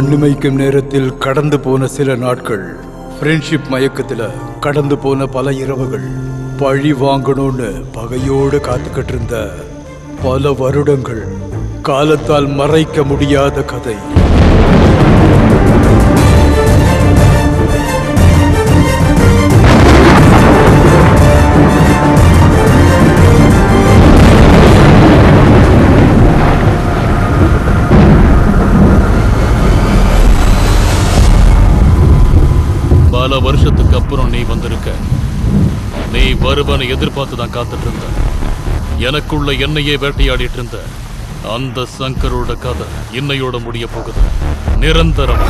கண்ணிமைக்கும் நேரத்தில் கடந்து போன சில நாட்கள், ஃப்ரெண்ட்ஷிப் மயக்கத்துல கடந்து போன பல இரவுகள், பழி வாங்கணும்னு பகையோடு காத்துக்கிட்டு இருந்த பல வருடங்கள், காலத்தால் மறைக்க முடியாத கதை. பல வருஷத்துக்கு அப்புறம் நீ வந்திருக்க. நீ வருவனை எதிர்பார்த்து தான் காத்துட்டு இருந்த. எனக்குள்ள என்னையே வேட்டையாடிட்டு இருந்த அந்த சங்கரோட கதை இன்னையோட முடிய போகுது, நிரந்தரம்.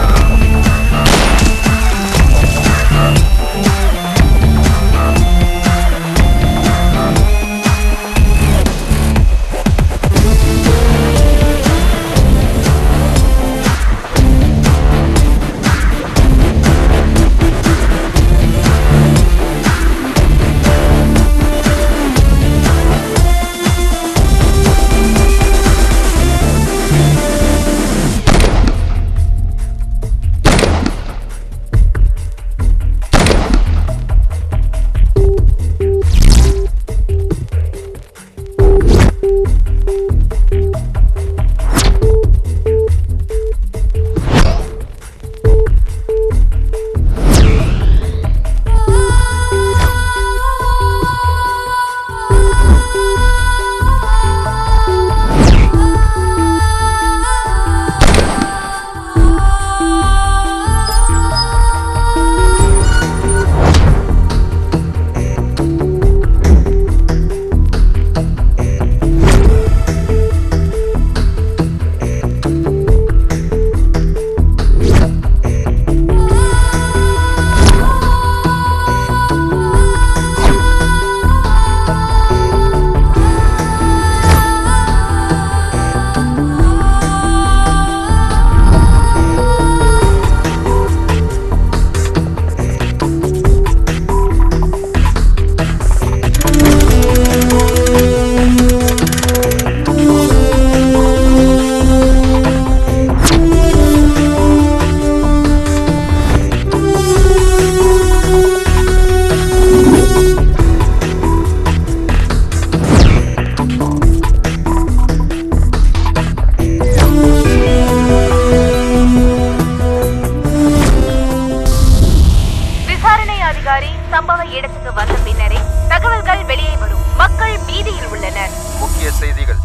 சம்பவ இடத்துக்கு வந்த பின்னரே தகவல்கள் வெளியே வரும். மக்கள் பீதியில் உள்ளனர். முக்கிய செய்திகள்.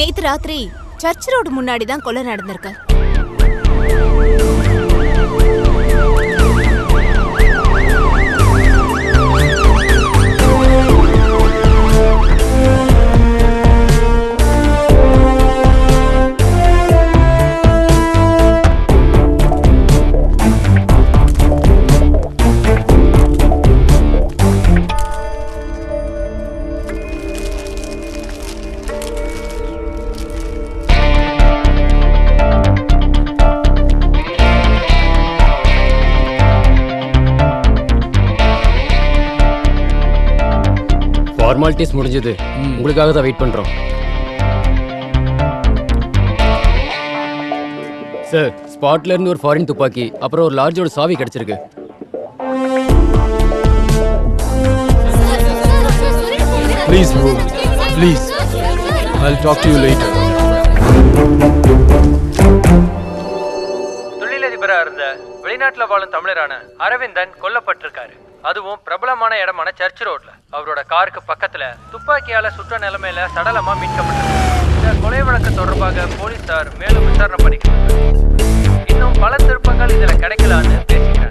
நேத்து ராத்திரி சர்ச் ரோடு முன்னாடி தான் கொலை நடந்திருக்கு. ஃபார்மாலிட்டிஸ் முடிஞ்சது, உங்களுக்காக தான் வெயிட் பண்றோம். சார், ஸ்பாட்ல இருந்து ஒரு ஃபாரின் துப்பாக்கி, அப்புறம் ஒரு லார்ஜோட சாவி கிடைச்சிருக்கு. Please move. Please. I'll talk to you later. தொழிலதிபரா இருந்த வெளிநாட்டுல வாழும் தமிழரான அரவிந்தன் கொல்லப்பட்டிருக்காரு. அதுவும் பிரபலமான இடமான சர்ச் ரோட்ல அவரோட காருக்கு பக்கத்துல துப்பாக்கியால சுற்ற நிலைமையில சடலமா மீட்கப்பட்டிருக்கு. இந்த கொலை வழக்கு தொடர்பாக போலீசார் மேலும் விசாரணை பண்ணிக்கிறாங்க. இன்னும் பல திருப்பங்கள் இதுல கிடைக்கலான்னு பேசிக்கிறாங்க.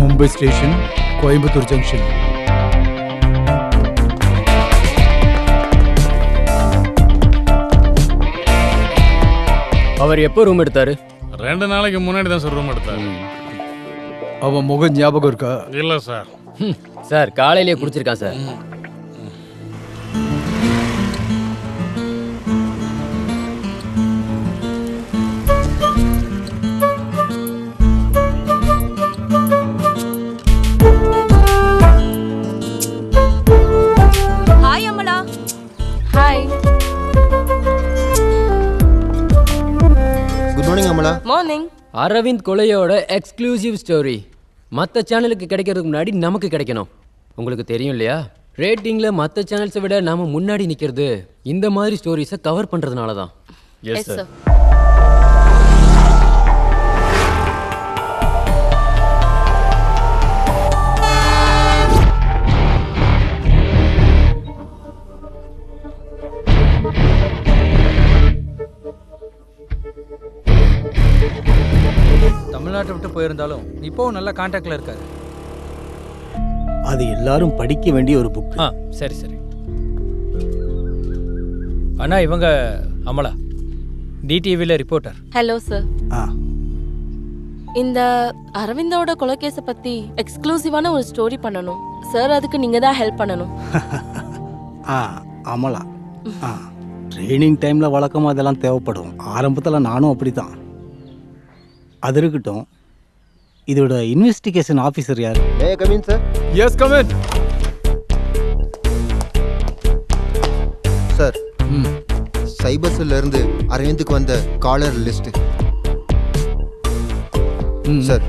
Mumbai Station, Coimbatore Junction. அவர் எப்போ ரூம் எடுத்தாரு? 2 நாளைக்கு முன்னாடி தான் சார் ரூம் எடுத்தாரு. அவன் முகம் ஞாபகம் இருக்கா? இல்ல சார். சார் காலையிலேயே குடிச்சிருக்கான் sir. Hi Amala. Hi. Good morning Amala. Morning. Aravind கொலையோட எக்ஸ்க்ளூசிவ் ஸ்டோரி மற்ற சேனலுக்கு கிடைக்கிறதுக்கு முன்னாடி நமக்கு கிடைக்கணும். உங்களுக்கு தெரியும் இல்லையா, ரேட்டிங்கில் மற்ற சேனல்ஸை விட நாம முன்னாடி நிற்கிறது இந்த மாதிரி ஸ்டோரிஸை கவர் பண்ணுறதுனால தான். Yes sir. தமிழ்நாட்டை விட்டு போயிருந்தாலும் இப்போவும் நல்ல கான்டாக்ட்ல இருக்காரு. அது எல்லாரும் படிக்க வேண்டிய ஒரு புக். சரி சரி. அண்ணா இவங்க அமலா, டிடிவில ரிப்போர்ட்டர். Hello sir. ஆ இந்த அரவிந்தோட கொலைகேஸை பத்தி எக்ஸ்க்ளூசிவான ஒரு ஸ்டோரி பண்ணணும் சார். அதுக்கு நீங்க தான் ஹெல்ப் பண்ணணும். அமலா, ட்ரைனிங் டைமில் வழக்கமாக அதெல்லாம் தேவைப்படும். ஆரம்பத்தில் நானும் அப்படி தான். அது இருக்கட்டும், இதோட இன்வெஸ்டிகேஷன் ஆஃபீஸர் யார்? Come in sir. Yes come in sir. சைபர்ஸ்ல இருந்து அரவிந்துக்கு வந்த caller list sir.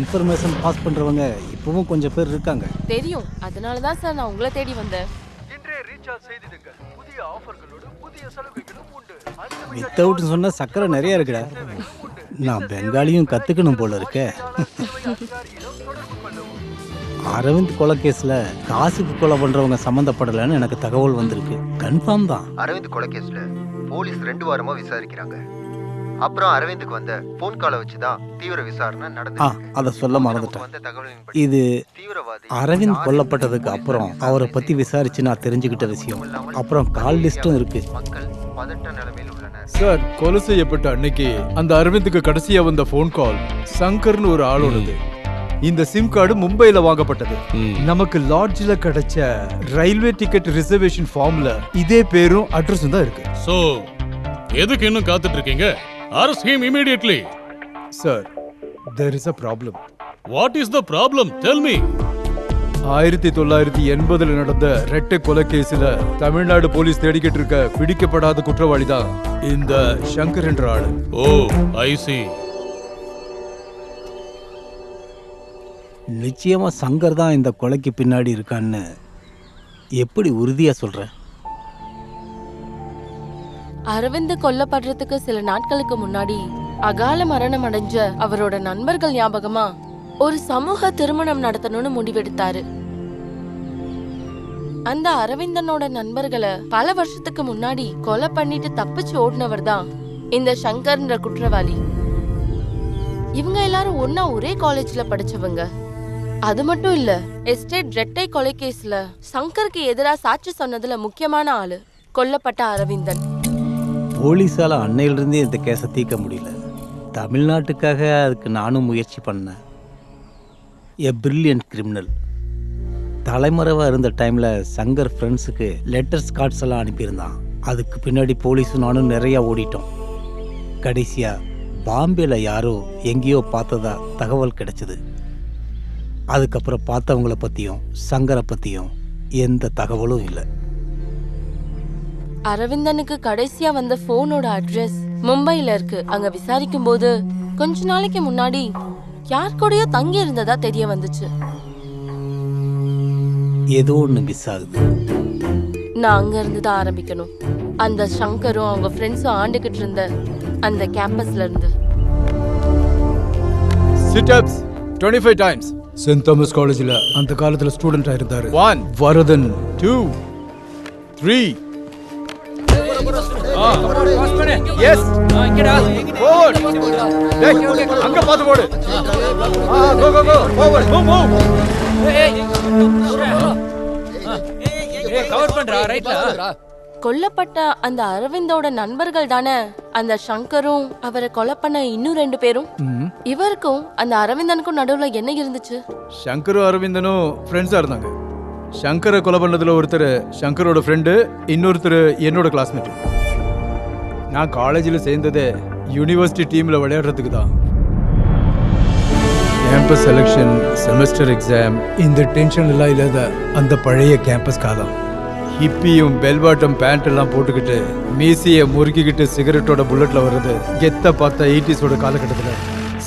Information pass பண்ணுறவங்க இப்போவும் கொஞ்சம் பேர் இருக்காங்க. தெரியும், அதனால தான் சார் நான் உங்களை தேடி வந்தேன். வித்தவுட்னு சொன்னால் சக்கரை நிறைய இருக்குடா. நான் பெங்காலியும் கற்றுக்கணும் போல இருக்க. அரவிந்த் கொலை கேஸில் காசுக்கு கொலை பண்ணுறவங்க சம்மந்தப்படலைன்னு எனக்கு தகவல் வந்திருக்கு. கன்ஃபார்ம் தான். அரவிந்த் கொலை கேஸ்ல போலீஸ் 2 வாரமா விசாரிக்கிறாங்க. அப்புறம் அரவிந்துக்கு வந்த போன் காலை வச்சுதான் தீவிர விசாரணை நடந்துச்சு. அதை சொல்ல மறந்துட்டேன். இது அரவிந்த் கொல்லப்பட்டதுக்கு அப்புறம் அவரை பத்தி விசாரிச்சு நான் தெரிஞ்சுக்கிட்ட விஷயம். அப்புறம் கால் லிஸ்டும் இருக்கு. மக்கள் பதட்ட நிலைமையில் உள்ளனர். சார், கொலை செய்யப்பட்ட அன்னைக்கு அந்த அரவிந்துக்கு கடைசியா வந்த ஃபோன் கால் சங்கர்னு ஒரு ஆளோடது. இந்த சிம் கார்டு மும்பைல வாங்கப்பட்டது. நமக்கு லாட்ஜ்ல கிடைச்ச ரயில்வே டிக்கெட் ரிசர்வேஷன் ஃபார்ம்ல இதே பேரும் அட்ரஸும் தான் இருக்கு. சோ எதுக்கு இன்னும் காத்துட்டு இருக்கீங்க? Arrest him immediately. Sir, there is a problem. What is the problem? Tell me. 1980 நடந்த ரெட்டை கொலை கேஸ்ல தமிழ்நாடு போலீஸ் தேடிக்கிட்டு இருக்க பிடிக்கப்படாத குற்றவாளி தான் இந்த சங்கர் என்ற ஆளு. ஓ, I see. நிச்சயமா சங்கர் தான் இந்த கொலைக்கு பின்னாடி இருக்கான்னு எப்படி உறுதியா சொல்ற? அரவிந்த் கொல்லப்படுறதுக்கு சில நாட்களுக்கு முன்னாடி அகால மரணம் அடைஞ்ச அவரோட நண்பர்கள் ஞாபகமா ஒரு சமூக திருமணம் நடத்தணும்னு முடிவெடுத்தாரு. அந்த அரவிந்தனோட நண்பர்களை பல வருஷத்துக்கு முன்னாடி கொலை பண்ணிட்டு தப்பிச்சு ஓடினவர் தான் இந்த சங்கர்ன்ற குற்றவாளி. இவங்க எல்லாரும் ஒன்னா ஒரே காலேஜ்ல படிச்சவங்க. அது மட்டும் இல்ல, எஸ்டேட் ரெட்டை கொலை கேஸ்ல சங்கருக்கு எதிரா சாட்சி சொன்னதுல முக்கியமான ஆளு கொல்லப்பட்ட அரவிந்தன். போலீஸால அன்னையிலிருந்தே இந்த கேஸை தீர்க்க முடியல. தமிழ்நாட்டுக்காக அதுக்கு நானும் முயற்சி பண்ணேன். எ பிரில்லியன்ட் கிரிமினல். தலைமறைவாக இருந்த டைமில் சங்கர் ஃப்ரெண்ட்ஸுக்கு லெட்டர்ஸ் கார்ட்ஸ் எல்லாம் அனுப்பியிருந்தான். அதுக்கு பின்னாடி போலீஸும் நானும் நிறையா ஓடிட்டோம். கடைசியாக பாம்பேல யாரோ எங்கேயோ பார்த்ததா தகவல் கிடைச்சிது. அதுக்கப்புறம் பார்த்தவங்கள பற்றியும் சங்கரை பற்றியும் எந்த தகவலும் இல்லை. அரவிந்தனுக்கு கடைசியா வந்த போனோட அட்ரஸ் மும்பைல இருக்கு. அங்க விசாரிக்கும் போது கொஞ்ச நாளைக்கு முன்னாடி யார் கூடயோ தங்கி இருந்ததா தெரிய வந்துச்சு. ஏதோ ஒன்று மிஸ் ஆகுது. நான் அங்க இருந்து தான் ஆரம்பிக்கணும். அந்த சங்கரும் அவங்க ஃப்ரெண்ட்ஸும் ஆண்டுகிட்டு இருந்த அந்த கேம்பஸ்ல இருந்து. Sit ups 25 times. Saint Thomas காலேஜ்ல அந்த காலத்துல ஸ்டூடெண்டா இருந்தாரு. 1 வரதன், 2 3 எஸ் இங்கடா forward. டேய், அங்க பாத்து போடு. கோ கோ கோ forward move move. கவர் பண்றா ரைட்ல. கொல்லப்பட்ட அந்த அரவிந்தோட நண்பர்கள் தானே அந்த சங்கரும் அவரை கொலை பண்ண இன்னும் 2 பேரும். இவருக்கும் அந்த அரவிந்தனுக்கும் நடுவுல என்ன இருந்துச்சு? சங்கரும் அரவிந்தனும் ஃப்ரெண்ட்ஸா இருந்தாங்க. சங்கரை கொலை பண்ணதுல ஒருத்தர் சங்கரோட ஃப்ரெண்டு, இன்னொருத்தர் என்னோட கிளாஸ்மேட். நான் காலேஜில் சேர்ந்ததே யூனிவர்சிட்டி டீமில் விளையாடுறதுக்கு தான். கேம்பஸ் செலெக்ஷன், செமஸ்டர் எக்ஸாம், இந்த டென்ஷன் எல்லாம் இல்லாத அந்த பழைய கேம்பஸ் காலம். ஹிப்பியும் பெல்பாட்டம் பேண்ட் எல்லாம் போட்டுக்கிட்டு மீசியை முறுக்கிக்கிட்டு சிகரெட்டோட புல்லட்ல வர்றது கெத்த பார்த்த 80s காலகட்டத்தில்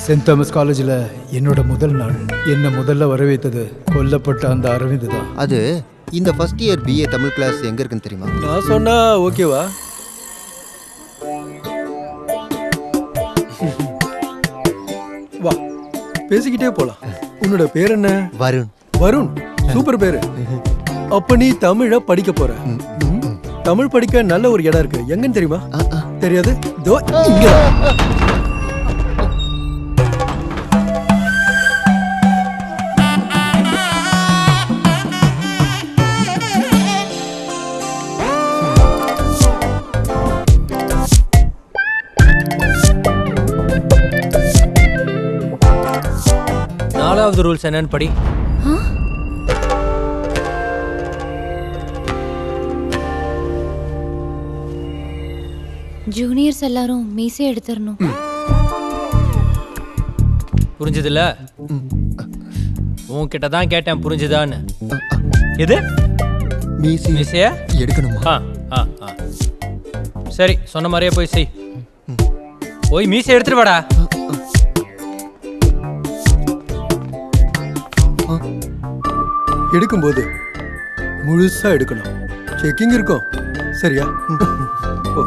சென்ட் தாமஸ் காலேஜில் என்னோட முதல் நாள். என்னை முதல்ல வரவேற்றது கொல்லப்பட்ட அந்த அரவிந்த் தான். அது இந்த first year BA Tamil class எங்க இருக்குன்னு தெரியுமா? நான் சொன்னா ஓகேவா? வா, பேசிக்கிட்டே போலாம். உன்னோட பேர் என்ன? வருண். வருண், சூப்பர் பேரு. அப்ப நீ தமிழ படிக்க போற. தமிழ் படிக்க நல்ல ஒரு இடம் இருக்கு. எங்கன்னு தெரியுமா? தெரியாது. தோ இங்க. நாலாவது ரூல்ஸ் என்னன்னு படி. ஜூனியர்ஸ் எல்லாரும் மீசை எடுத்துறணும். புரிஞ்சதுல? உன்கிட்ட தான் கேட்டேன், புரிஞ்சுதான்னு. எது? மீசைய எடுக்கணுமா? சரி, சொன்ன மாதிரியே போய் செய். போய் மீசை எடுத்துட்டு வாடா. எடுக்கும்போது முழுசா எடுக்கணும். செக்கிங் இருக்கும். சரியா? ஓ.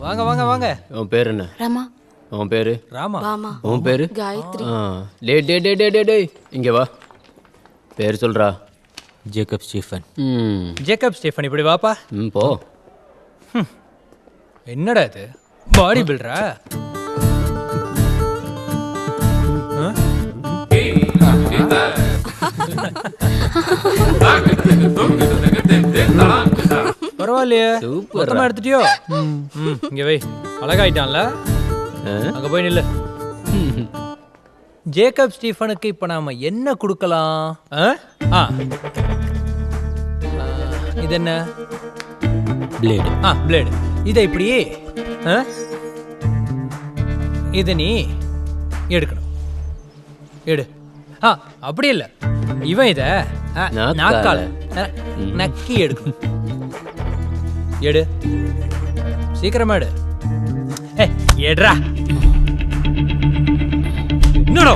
வாங்க வாங்க வாங்க. உன் பேர் என்ன? ரமா. உன் பேரு? ராமா. பாமா. உன் பேரு? காயத்ரி. டே டே டே டே டே டே இங்க வா. பேர் சொல்றா. Jacob Stephen. ம் ஜேக்கப் ஸ்டீஃபன், இப்படி வாப்பா. போ. என்னடா இது? பாடி பில்டரா? பரவாயில்லையே, மொத்தமா எடுத்துட்டியோ? இங்க வை. அழகாயிட்டான்ல? அங்க போய் நில்லு. ஜேக்கப் ஸ்டீஃபனுக்கு இப்ப நாம என்ன கொடுக்கலாம்? இது என்ன? பிளேடு. பிளேடு. இதை இப்படி இதை நீ எடுக்கணும். எடு. அப்படி இல்ல, இவன் இத நாக்கால நக்கி எடுக்கணும். எடு, சீக்கிரமா எடு. எடுறா. என்னடா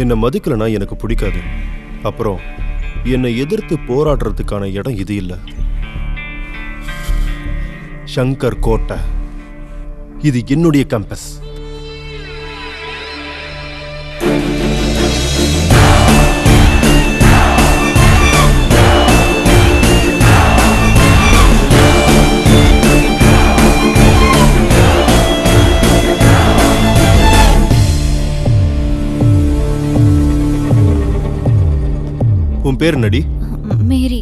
என்னை மதிக்கலைன்னா எனக்கு பிடிக்காது. அப்புறம் என்னை எதிர்த்து போராடுறதுக்கான இடம் இது இல்லை. சங்கர் கோட்டை, இது என்னுடைய கேம்பஸ். உன் பேர் நடி? மேரி.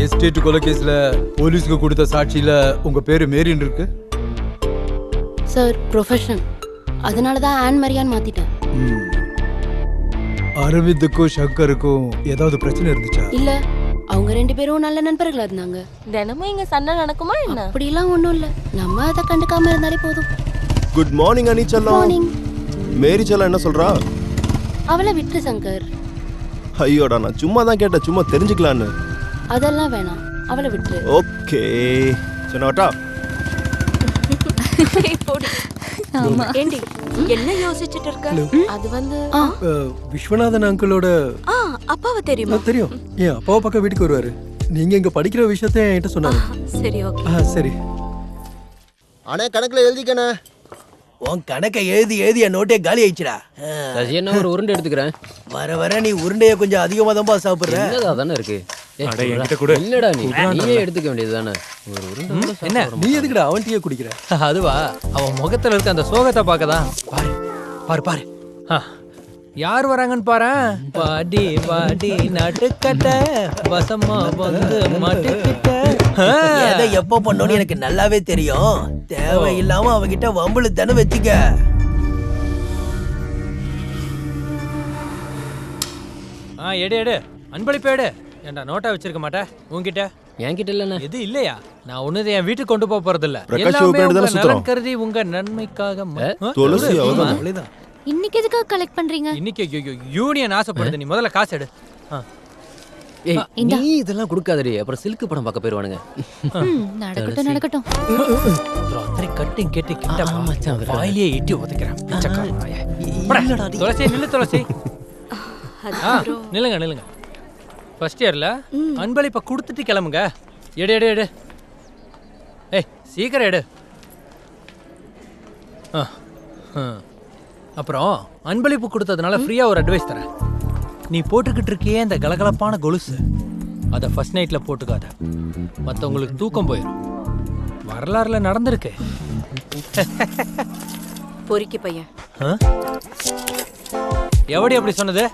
எஸ்டேட் கொலை கேஸ்ல போலீஸ்க்கு கொடுத்த சாட்சியில உங்க பேரு மேரின்னு இருக்கு. சார் ப்ரொஃபஷன், அதனால தான் ஆன் மரியான் மாத்திட்டேன். அரவிந்துக்கும் சங்கருக்கும் ஏதாவது பிரச்சனை இருந்துச்சா? இல்ல, அவங்க 2 பேரும் நல்ல நண்பர்களா இருந்தாங்க. தினமும் இங்க சண்டை நடக்குமா என்ன? அப்படிலாம் ஒண்ணும் இல்ல, நம்ம அதை கண்டுக்காம இருந்தாலே போதும். குட் மார்னிங் அனி செல்லம். மார்னிங். மேரி செல்லம் என்ன சொல்றா? அவளை விட்டு சங்கர். ஐயோடா, நான் சும்மா தான் கேட்டேன், சும்மா தெரிஞ்சுக்கலான்னு. அதெல்லாம் வேணாம், அவளை விட்டு. ஓகே சொன்னாட்டா. ஏண்டி என்ன யோசிச்சுட்டு இருக்க? அது வந்து விஸ்வநாதன் அங்கிளோட அப்பாவை தெரியுமா? தெரியும். என் அப்பாவை பக்கம் வீட்டுக்கு வருவாரு. நீங்க இங்க படிக்கிற விஷயத்த என்கிட்ட சொன்னாங்க. சரி, ஓகே. சரி. அண்ணே கணக்குல எழுதிக்கண்ணே. உன் கணக்கை எழுதி எழுதி என் நோட்டே காலி ஆயிடுச்சுடா. என்ன ஒரு உருண்டை எடுத்துக்கிறேன். வர வர நீ உருண்டைய கொஞ்சம் அதிகமா தான் சாப்பிடுற. என்னதா தானே இருக்கு. இல்லடா, நீயே எடுத்துக்க வேண்டியது தானே. ஒரு உருண்டை என்ன நீ எதுக்குடா அவன் டீயை குடிக்கிற? அதுவா, அவன் முகத்துல இருக்க அந்த சோகத்தை பார்க்கதான். பாரு பாரு பாரு, யார் வராங்கன்னு பாரு. வாடி வாடி நட்டுக்கட்ட வசமா வந்து மாட்டுக்கிட்ட. எதை எப்போ பண்ணோன்னு எனக்கு நல்லாவே தெரியும். தேவையில்லாம அவகிட்ட வம்புல தானே வச்சுக்க. எடு எடு, அன்பளிப்பு எடு. ஏன்டா நோட்டா வச்சிருக்க மாட்டேன் உன்கிட்ட? என்கிட்ட இல்லைண்ணா. எது இல்லையா? நான் ஒண்ணு என் வீட்டுக்கு கொண்டு போக போறது இல்ல. பிரகாஷ் உங்க நலன் கருதி உங்க நன்மைக்காக. துளசி அவதான். இன்னைக்கு எதுக்காக கலெக்ட் பண்றீங்க? இன்னைக்கு யூனியன் ஆசைப்படுது. நீ முதல்ல காசு எடு. ஏய், நீ இதெல்லாம் கொடுக்காதடி, அப்புறம் சில்க் படம் பார்க்க போயிருவானுங்க. நடக்கட்டும் நடக்கட்டும். கட்டிங் கேட்டு கிட்ட வாயிலே இட்டி ஒதுக்குறேன். துளசி நில்லு, துளசி நில்லுங்க நில்லுங்க. ஃபர்ஸ்ட் இயர்ல அன்பளிப்பை கொடுத்துட்டு கிளம்புங்க. எடு எடு எடு. ஏய் சீக்கிரம் எடு. அப்புறம் அன்பளிப்பு கொடுத்ததுனால ஃப்ரீயா ஒரு அட்வைஸ் தரேன். நீ போட்டுக்கிட்டு இருக்கியே இந்த கலகலப்பான கொலுசு, அதை ஃபர்ஸ்ட் நைட்ல போட்டுக்காத. மற்றவங்களுக்கு தூக்கம் போயிடும். வரலாறுல நடந்திருக்கு. பொறுக்கி பையன். எவடி அப்படி சொன்னது?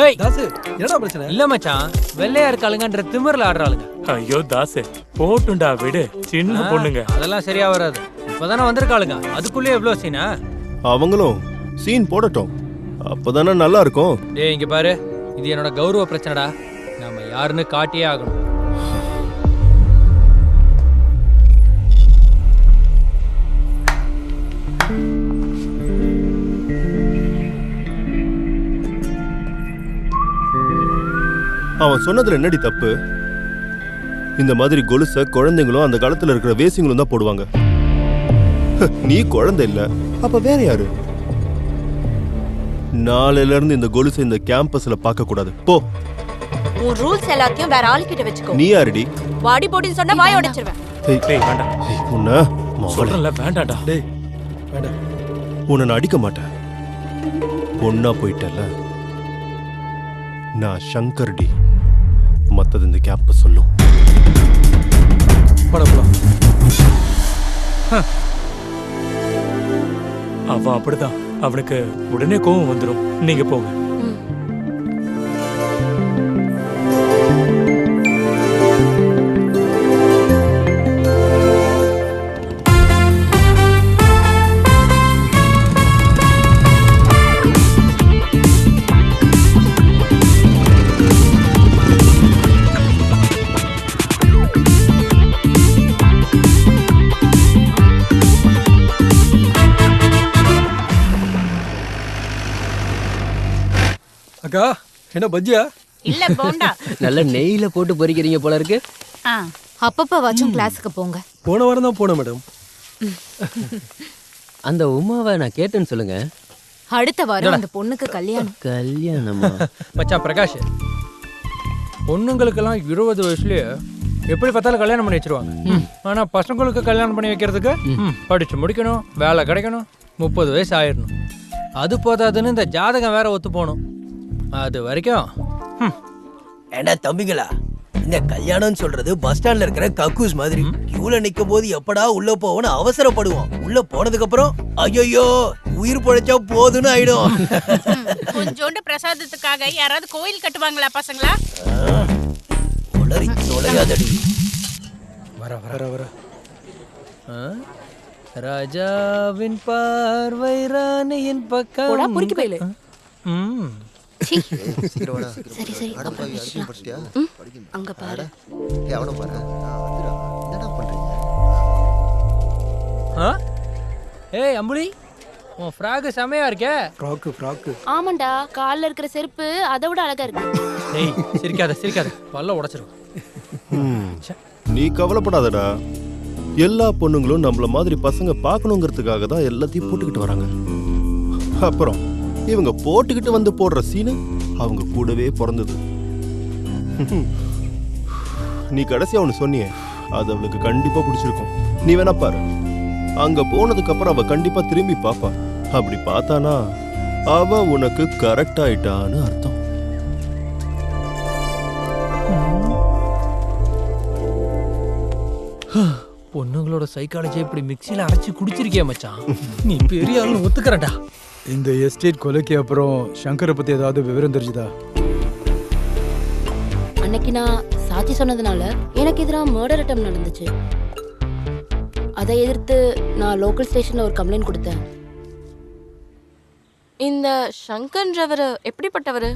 ஏய் தாசு, என்னடா பிரச்சனை? இல்ல மச்சான், வெள்ளையா இருக்காளுங்கன்ற திமிர்ல ஆடுறாளுங்க. ஐயோ தாசு, போட்டுண்டா விடு, சின்ன பொண்ணுங்க. அதெல்லாம் சரியா வராது. இப்பதானே வந்திருக்காளுங்க, அதுக்குள்ளே எவ்வளவு சீனா? அவங்களும் சீன் போடட்டும், அப்பதானே நல்லா இருக்கும். டேய் இங்க பாரு, இது என்னோட கௌரவ பிரச்சனைடா. நாம யாருன்னு காட்டியே ஆகணும். அவன் சொன்னதுல என்னடி தப்பு? இந்த மாதிரி கொலுச குழந்தைங்களும் அந்த காலத்துல இருக்கிற வேசிங்களும் தான் போடுவாங்க. நீ குழந்தை இல்ல, அப்ப வேற யாரு? நாளையில இருந்து இந்த கொலுசை இந்த கேம்பஸ்ல பார்க்க கூடாது. போ. உன் ரூல்ஸ் எல்லாத்தையும் வேற ஆள் கிட்ட வெச்சுக்கோ. நீ யாரடி? வாடி போடின்னு சொன்னா வாய் உடைச்சிருவேன். டேய் வேண்டாம். உன்ன சொல்றல வேண்டாம்டா. டேய் வேண்டாம். உன்னை நான் அடிக்க மாட்டேன். பொண்ணா போயிட்டல. நான் சங்கர் டி. மத்தது இந்த கேம்பஸ் சொல்லும். படப்பலாம். அவன் அப்படிதான், அவனுக்கு உடனே கோவம் வந்துடும். நீங்க போங்க. அக்கா, என்ன பஜ்ஜியா? இல்ல போண்டா. நல்ல நெய்ல போட்டு பொரிக்கிறீங்க போல இருக்கு. அப்பப்பவாச்சும் கிளாஸுக்கு போங்க. போன வாரம் தான் போனேன் மேடம். அந்த உமாவை நான் கேட்டேன்னு சொல்லுங்க. அடுத்த வாரம் அந்த பொண்ணுக்கு கல்யாணம். கல்யாணமா? மச்சான் பிரகாஷ், பொண்ணுங்களுக்கெல்லாம் 20 வயசுலயே எப்படி பார்த்தாலும் கல்யாணம் பண்ணி வச்சிருவாங்க. ஆனா பசங்களுக்கு கல்யாணம் பண்ணி வைக்கிறதுக்கு படிச்சு முடிக்கணும், வேலை கிடைக்கணும், 30 வயசு ஆயிடணும். அது போதாதுன்னு இந்த ஜாதகம் வேற ஒத்து போகணும். அது வரைக்கும் ஏண்டா தம்பிங்களா, இந்த கல்யாணம் சொல்றது பஸ் ஸ்டாண்ட்ல இருக்கிற கக்கூஸ் மாதிரி. கியூல நிக்கும் போது எப்படா உள்ள போவோன்னு அவசரப்படுவோம். உள்ள போனதுக்கு அப்புறம் ஐயோ உயிர் பொழைச்சா போதுன்னு ஆயிடும். கொஞ்சோண்டு பிரசாதத்துக்காக யாராவது கோயில் கட்டுவாங்களா பசங்களா? உளறி தொலையாதடி. வர வர வர ராஜாவின் பார்வை ராணியின் பக்கம். போடா புரிக்கு போயில. சரி சரி அங்க பாரு. அவனை பாரு. என்னடா பண்றீங்க? ஏய் அம்புலி, உன் ஃப்ராக் செமையா இருக்கே. ஃப்ராக் ஆமாண்டா, கால்ல இருக்கிற செருப்பு அதை விட அழகா இருக்கு. டேய் சிரிக்காத சிரிக்காத, பல்ல உடைச்சிரும். நீ கவலைப்படாதடா. எல்லா பொண்ணுங்களும் நம்மள மாதிரி பசங்க பார்க்கணுங்கிறதுக்காக தான் எல்லாத்தையும் போட்டுக்கிட்டு வராங்க. அப்புறம் இவங்க போட்டுக்கிட்டு வந்து போடுற சீனு அவங்க கூடவே பிறந்தது. நீ கடைசியா ஒன்று சொன்னியே, அது அவளுக்கு கண்டிப்பா பிடிச்சிருக்கும். நீ வேணா பாரு. அங்க போனதுக்கு அப்புறம் அவ கண்டிப்பா திரும்பி பாப்பா. அப்படி பார்த்தானா அவ உனக்கு கரெக்ட் ஆயிட்டான்னு அர்த்தம். பொண்ணுங்களோட சைக்காலஜி இப்படி மிக்சியில அரைச்சு குடிச்சிருக்கியா மச்சான்? நீ பெரிய ஆளுன்னு ஒத்துக்கிறடா. இந்த எஸ்டேட் கொலைக்கு அப்புறம் சங்கரை பத்தி ஏதாவது விவரம் தெரிஞ்சுதா? அன்னைக்கு நான் சாட்சி சொன்னதுனால எனக்கு எதிராக மர்டர் அட்டம் நடந்துச்சு. அதை எதிர்த்து நான் லோக்கல் ஸ்டேஷன்ல ஒரு கம்ப்ளைண்ட் கொடுத்தேன். இந்த சங்கர்ன்றவர் எப்படிப்பட்டவர்?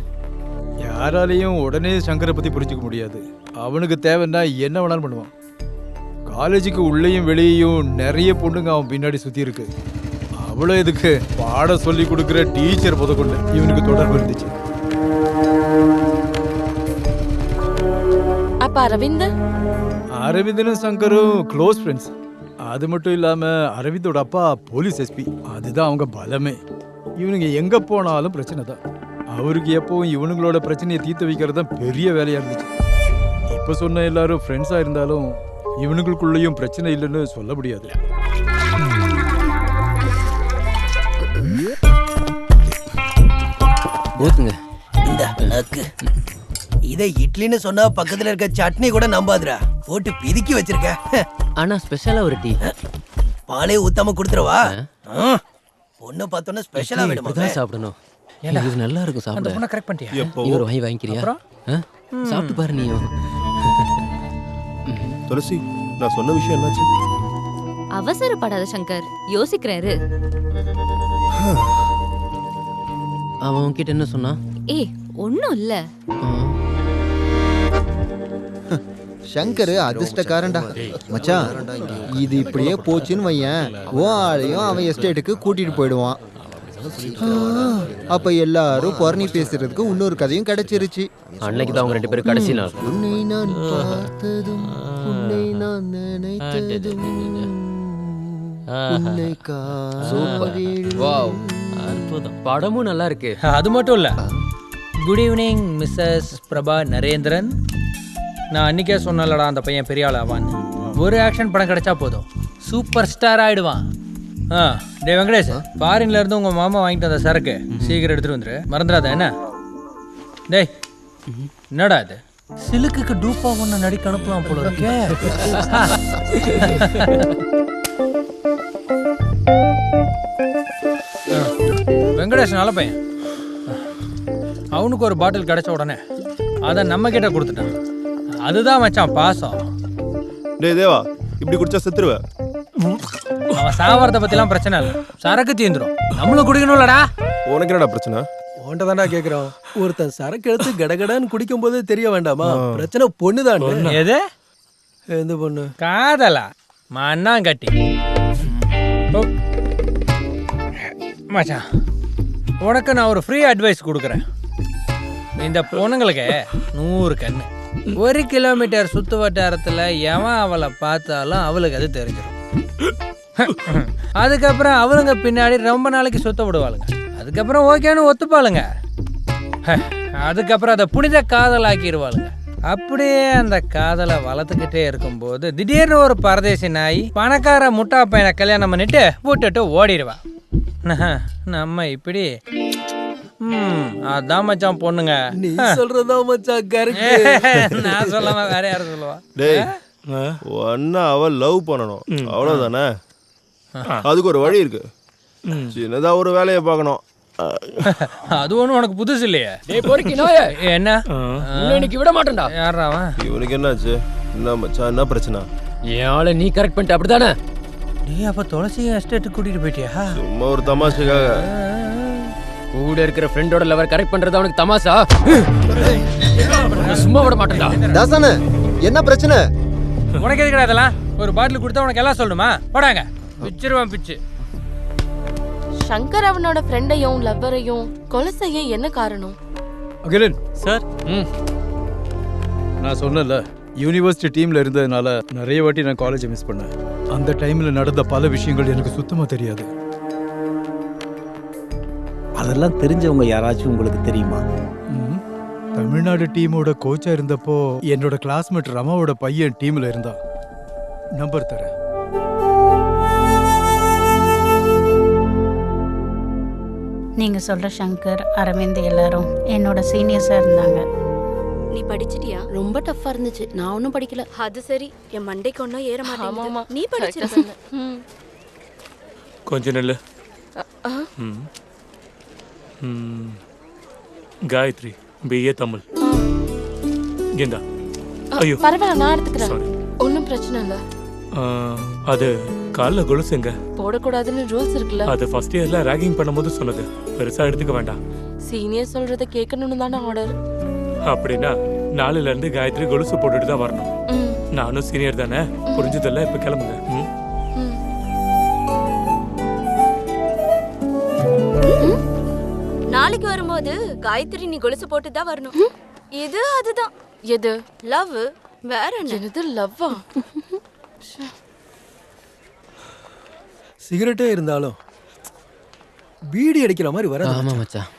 யாராலையும் உடனே சங்கரை பத்தி புரிஞ்சுக்க முடியாது. அவனுக்கு தேவைன்னா என்ன வேணாலும் பண்ணுவான். காலேஜுக்கு உள்ளேயும் வெளியேயும் நிறைய பொண்ணுங்க அவன் பின்னாடி சுத்தி இருக்கு. அவ்வளோ இதுக்கு பாடம் சொல்லி கொடுக்குற டீச்சர் முதற்கொண்டு இவனுக்கு தொடர்பு இருந்துச்சு. அப்ப அரவிந்தனும் சங்கரும் க்ளோஸ் ஃப்ரெண்ட்ஸ். அது மட்டும் இல்லாம அரவிந்தோட அப்பா போலீஸ் எஸ்பி. அதுதான் அவங்க பலமே. இவனுங்க எங்க போனாலும் பிரச்சனை தான். அவருக்கு எப்பவும் இவனுங்களோட பிரச்சனையை தீர்த்து வைக்கிறது தான் பெரிய வேலையா இருந்துச்சு. இப்ப சொன்ன எல்லாரும் ஃப்ரெண்ட்ஸா இருந்தாலும் இவனுங்களுக்குள்ளேயும் பிரச்சனை இல்லைன்னு சொல்ல முடியாது. இந்த நக்கு இதை இட்லின்னு சொன்னா பக்கத்துல இருக்க சட்னி கூட நம்பாதுடா. போட்டு பிதுக்கி வச்சிருக்க. ஆனா ஸ்பெஷலா ஒரு டீ. பாலே ஊத்தாம கொடுத்துறவா? பொண்ணு பார்த்தோன்னா ஸ்பெஷலா வேணுமா? இப்படிதான் சாப்பிடணும். இது நல்லா இருக்கும் சாப்பிட. அந்த பொண்ணை கரெக்ட் பண்ணிட்டியா? இவர் வாங்கிக்கிறியா? சாப்பிட்டு பாரு நீயும். துளசி, நான் சொன்ன விஷயம் என்னாச்சு? அவசரப்படாத சங்கர், யோசிக்கிறாரு. அவன் உன்கிட்ட என்ன சொன்னா? ஏய் ஒன்னும் இல்ல. சங்கர் அதிர்ஷ்டக்காரன்டா மச்சான். இது இப்படியே போச்சுன்னு வையன், ஓ ஆளையும் அவன் எஸ்டேட்டுக்கு கூட்டிட்டு போயிடுவான். அப்ப எல்லாரும் பொறணி பேசுறதுக்கு இன்னொரு கதையும் கிடைச்சிருச்சு. அன்னைக்கு தான் அவங்க 2 பேரும் கடைசி நாள். உன்னை நான் பார்த்ததும் உன்னை நான் நினைத்ததும் உன்னை காதலிடும். வாவ், அற்புதம். படமும் நல்லா இருக்கு. அது மட்டும் இல்ல. Good evening Mrs Prabha Narendran. நான் அன்னைக்கே சொன்னலடா அந்த பையன் பெரிய ஆள் ஆவான். ஒரு ஆக்ஷன் படம் கிடைச்சா போதும், சூப்பர் ஸ்டார் ஆயிடுவான். டே வெங்கடேஷ், ஃபாரின்ல இருந்து உங்க மாமா வாங்கிட்டு வந்த சரக்கு சீக்கிரம் எடுத்துட்டு வந்துரு, மறந்துடாத என்ன? டேய் என்னடா இது? சிலுக்குக்கு டூப்பா ஒன்று நடிக்க அனுப்பலாம் போல இருக்கே. வெங்கடேஷ் நல்ல பையன். அவனுக்கு ஒரு பாட்டில் கிடைச்ச உடனே அதை நம்ம கிட்ட கொடுத்துட்டான். அதுதான் மச்சான் பாசம். டேய் தேவா, இப்படி குடிச்சா செத்துருவ. அவன் சாவறத பத்திலாம் பிரச்சனை இல்லை, சரக்கு தீந்துரும். நம்மளும் குடிக்கணும்லடா. உனக்கு என்னடா பிரச்சனை? உன்கிட்ட கேக்குறோம். ஒருத்தன் சரக்கு எடுத்து கடகடான்னு குடிக்கும் போதே தெரிய வேண்டாமா? பிரச்சனை பொண்ணுதான். எது? எந்த பொண்ணு? காதலா? மண்ணாங்கட்டி. மச்சான், உனக்கு நான் ஒரு ஃப்ரீ அட்வைஸ் கொடுக்குறேன். இந்த பொண்ணுங்களுக்கு 100 கண்ணு. 1 கிலோமீட்டர் சுத்து வட்டாரத்தில் எவன் அவளை பார்த்தாலும் அவளுக்கு அது தெரிஞ்சிடும். அதுக்கப்புறம் அவளுங்க பின்னாடி ரொம்ப நாளைக்கு சுத்த விடுவாளுங்க. அதுக்கப்புறம் ஓகேன்னு ஒத்துப்பாளுங்க. அதுக்கப்புறம் அதை புனித காதலாக்கிடுவாளுங்க. அப்படியே அந்த காதலை வளர்த்துக்கிட்டே இருக்கும்போது திடீர்னு ஒரு பரதேசி நாய் பணக்கார முட்டா பையனை கல்யாணம் பண்ணிட்டு விட்டுட்டு ஓடிடுவா. நம்ம இப்படி அதான் மச்சான் பொண்ணுங்க. நீ சொல்றதா மச்சான் கரெக்ட். நான் சொல்லாம வேற யாரும் சொல்லுவா? டேய் ஒன்னா அவ லவ் பண்ணணும் அவ்வளவுதானே. அதுக்கு ஒரு வழி இருக்கு. சின்னதா ஒரு வேலையை பார்க்கணும். அது ஒண்ணு உனக்கு புதுசு இல்லையே. டேய் பொறுக்கி நாயே. என்ன இன்னைக்கு விட மாட்டேன்டா. யாரா அவன்? இவனுக்கு என்னாச்சு? என்ன மச்சான் என்ன பிரச்சனை? என் ஆளை நீ கரெக்ட் பண்ணிட்ட அப்படிதானே? டேய் அப்ப துளசி எஸ்டேட் கூட்டிட்டு போயிட்டியா? சும்மா ஒரு தமாஷுக்காக. கூட இருக்கிற ஃப்ரெண்டோட லவர் கரெக்ட் பண்றது அவனுக்கு தமாஷா? சும்மா விட மாட்டேன்டா. தாசனே என்ன பிரச்சனை? உனக்கு எதுக்குடா இதெல்லாம்? ஒரு பாட்டில் கொடுத்தா உனக்கு எல்லாம் சொல்லுமா? போடாங்க பிச்சிருவான் பிச்சு. சங்கர் அவனோட ஃப்ரெண்டையும் லவ்வரையும் கொலை செய்ய என்ன காரணம்? அகிலன் சார், நான் சொன்னல யூனிவர்சிட்டி டீம்ல இருந்ததுனால நிறைய வாட்டி நான் காலேஜை மிஸ் பண்ணேன். அந்த டைம்ல நடந்த பல விஷயங்கள் எனக்கு சுத்தமா தெரியாது. அதெல்லாம் தெரிஞ்சவங்க யாராச்சும் உங்களுக்கு தெரியுமா? தமிழ்நாடு டீமோட கோச்சா இருந்தப்போ என்னோட கிளாஸ்மேட் ரமாவோட பையன் டீம்ல இருந்தா. நம்பர் தரேன். நீங்க சொல்ற சங்கர், அரவிந்த் எல்லாரும் என்னோட சீனியர்ஸா இருந்தாங்க. நீ படிச்சிட்டியா? ரொம்ப டஃப்பா இருந்துச்சு. நான் ஒன்றும் படிக்கல. அது சரி, என் மண்டைக்கு ஒன்றும் ஏற மாட்டேங்குது. நீ படிச்சிருக்க. கொஞ்ச நல்ல காயத்ரி பிஏ தமிழ். கீதா ஐயோ பரவாயில்ல, நான் எடுத்துக்கிறேன். ஒன்றும் பிரச்சனை இல்லை. அது கால்ல கொலுசுங்க போடக்கூடாதுன்னு ரூல்ஸ் இருக்குல்ல. அது ஃபர்ஸ்ட் இயர்ல ராகிங் பண்ணும்போது சொன்னது. பெருசா எடுத்துக்க வேண்டாம். சீனியர் சொல்றத கேட்கணும்னு தானே ஆர்டர். அப்படின்னா நாளையில இருந்து காயத்ரி கொலுசு போட்டுட்டு தான் வரணும். நானும் சீனியர் தானே, புரிஞ்சதில்ல. இப்ப கிளம்புங்க. நாளைக்கு வரும்போது காயத்ரி நீ கொலுசு போட்டு தான் வரணும். இது அதுதான். எது? லவ். வேற என்ன? என்னது லவ்வா? சிகரெட்டே இருந்தாலும் பீடி அடிக்கிற மாதிரி வர. ஆமா மச்சான்.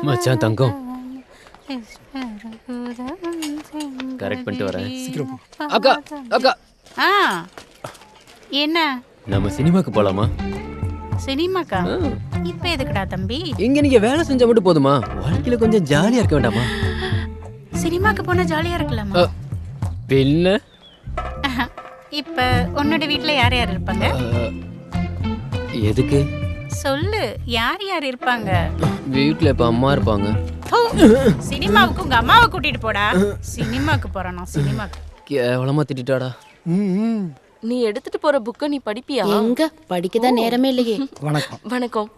மச்சான் தங்கம் கரெக்ட் பண்ணிட்டு வரேன். சீக்கிரம். அக்கா அக்கா என்ன நம்ம சினிமாக்கு போலாமா? சினிமாக்கா? இப்ப எதுக்குடா தம்பி? இங்க நீங்க வேலை செஞ்சா மட்டும் போதுமா? வாழ்க்கையில கொஞ்சம் ஜாலியா இருக்க வேண்டாமா? சினிமாக்கு போனா ஜாலியா இருக்கலாமா? பின்ன இப்ப உன்னோட வீட்ல யார் யார் இருப்பாங்க? எதுக்கு சொல்லு, யார் யார் இருப்பாங்க? வீட்ல இப்ப அம்மா இருப்பாங்க. சினிமாவுக்கு உங்க அம்மாவை கூட்டிட்டு போடா. சினிமாக்கு போறானா? சினிமாக்கு கேவலமா திட்டாடா. நீ எடுத்துட்டு போற புக்க நீ படிப்பியா? எங்க படிக்கதான் நேரமே இல்லையே. வணக்கம். வணக்கம்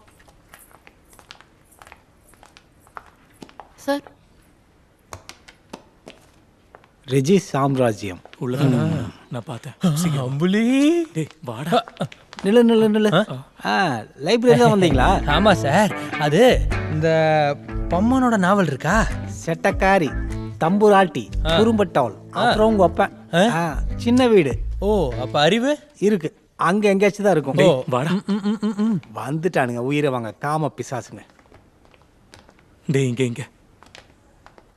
சார். ரெஜி சாம்ராஜ்யம் உள்ளதானா? நான் பார்த்தேன். அம்புலி டேய் வாடா. நில்லு நில்லு நில்லு. லைப்ரரி தான் வந்தீங்களா? ஆமா சார். அது இந்த பொம்மனோட நாவல் இருக்கா? செட்டக்காரி, தம்புராட்டி, குறும்பட்டவள், அப்புறம் உங்க அப்பா. சின்ன வீடு. ஓ, அப்ப அறிவு இருக்கு. அங்க எங்கேயாச்சும் தான் இருக்கும். வாடா. வந்துட்டானுங்க உயிரை வாங்க காம பிசாசுங்க. டேய் இங்க இங்க.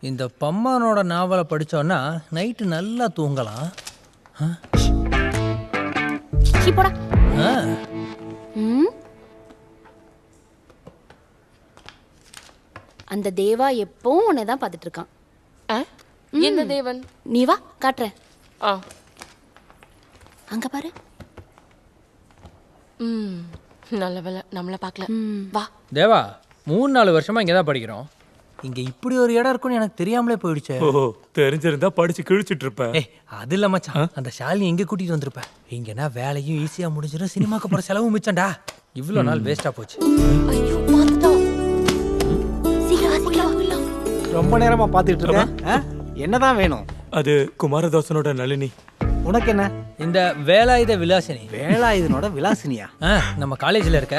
இந்த பொம்மனோட நாவலை படிச்சோன்னா நைட்டு நல்லா தூங்கலாம். அந்த தேவா எப்பவும் உன்னை தான் பார்த்துட்டு இருக்கான். என்ன தேவன்? நீ வா காட்டுறேன். அங்க பாரு. நல்ல வேலை நம்மள பார்க்கல. வா. தேவா 3-4 வருஷமா இங்க தான் படிக்கிறோம். இங்க இப்படி ஒரு இடம் இருக்குன்னு எனக்கு தெரியாமலே போயிடுச்சு. ஓ, தெரிஞ்சிருந்தா படிச்சு கிழிச்சிட்டு இருப்பேன். அது இல்ல மச்சான், அந்த ஷாலினி எங்க கூட்டிட்டு வந்திருப்பேன். இங்கன்னா வேலையும் ஈஸியா முடிஞ்சிடும், சினிமாக்கு போற செலவும் மிச்சம்டா. இவ்வளவு நாள் வேஸ்டா போச்சு. ரொம்ப நேரமா பாத்துட்டு இருக்கேன். என்னதான் வேணும்? அது குமாரதாசனோட நளினி. உனக்கு என்ன? இந்த வேலாயுத விலாசினி. வேலாயுதனோட விலாசினியா? நம்ம காலேஜ்ல இருக்க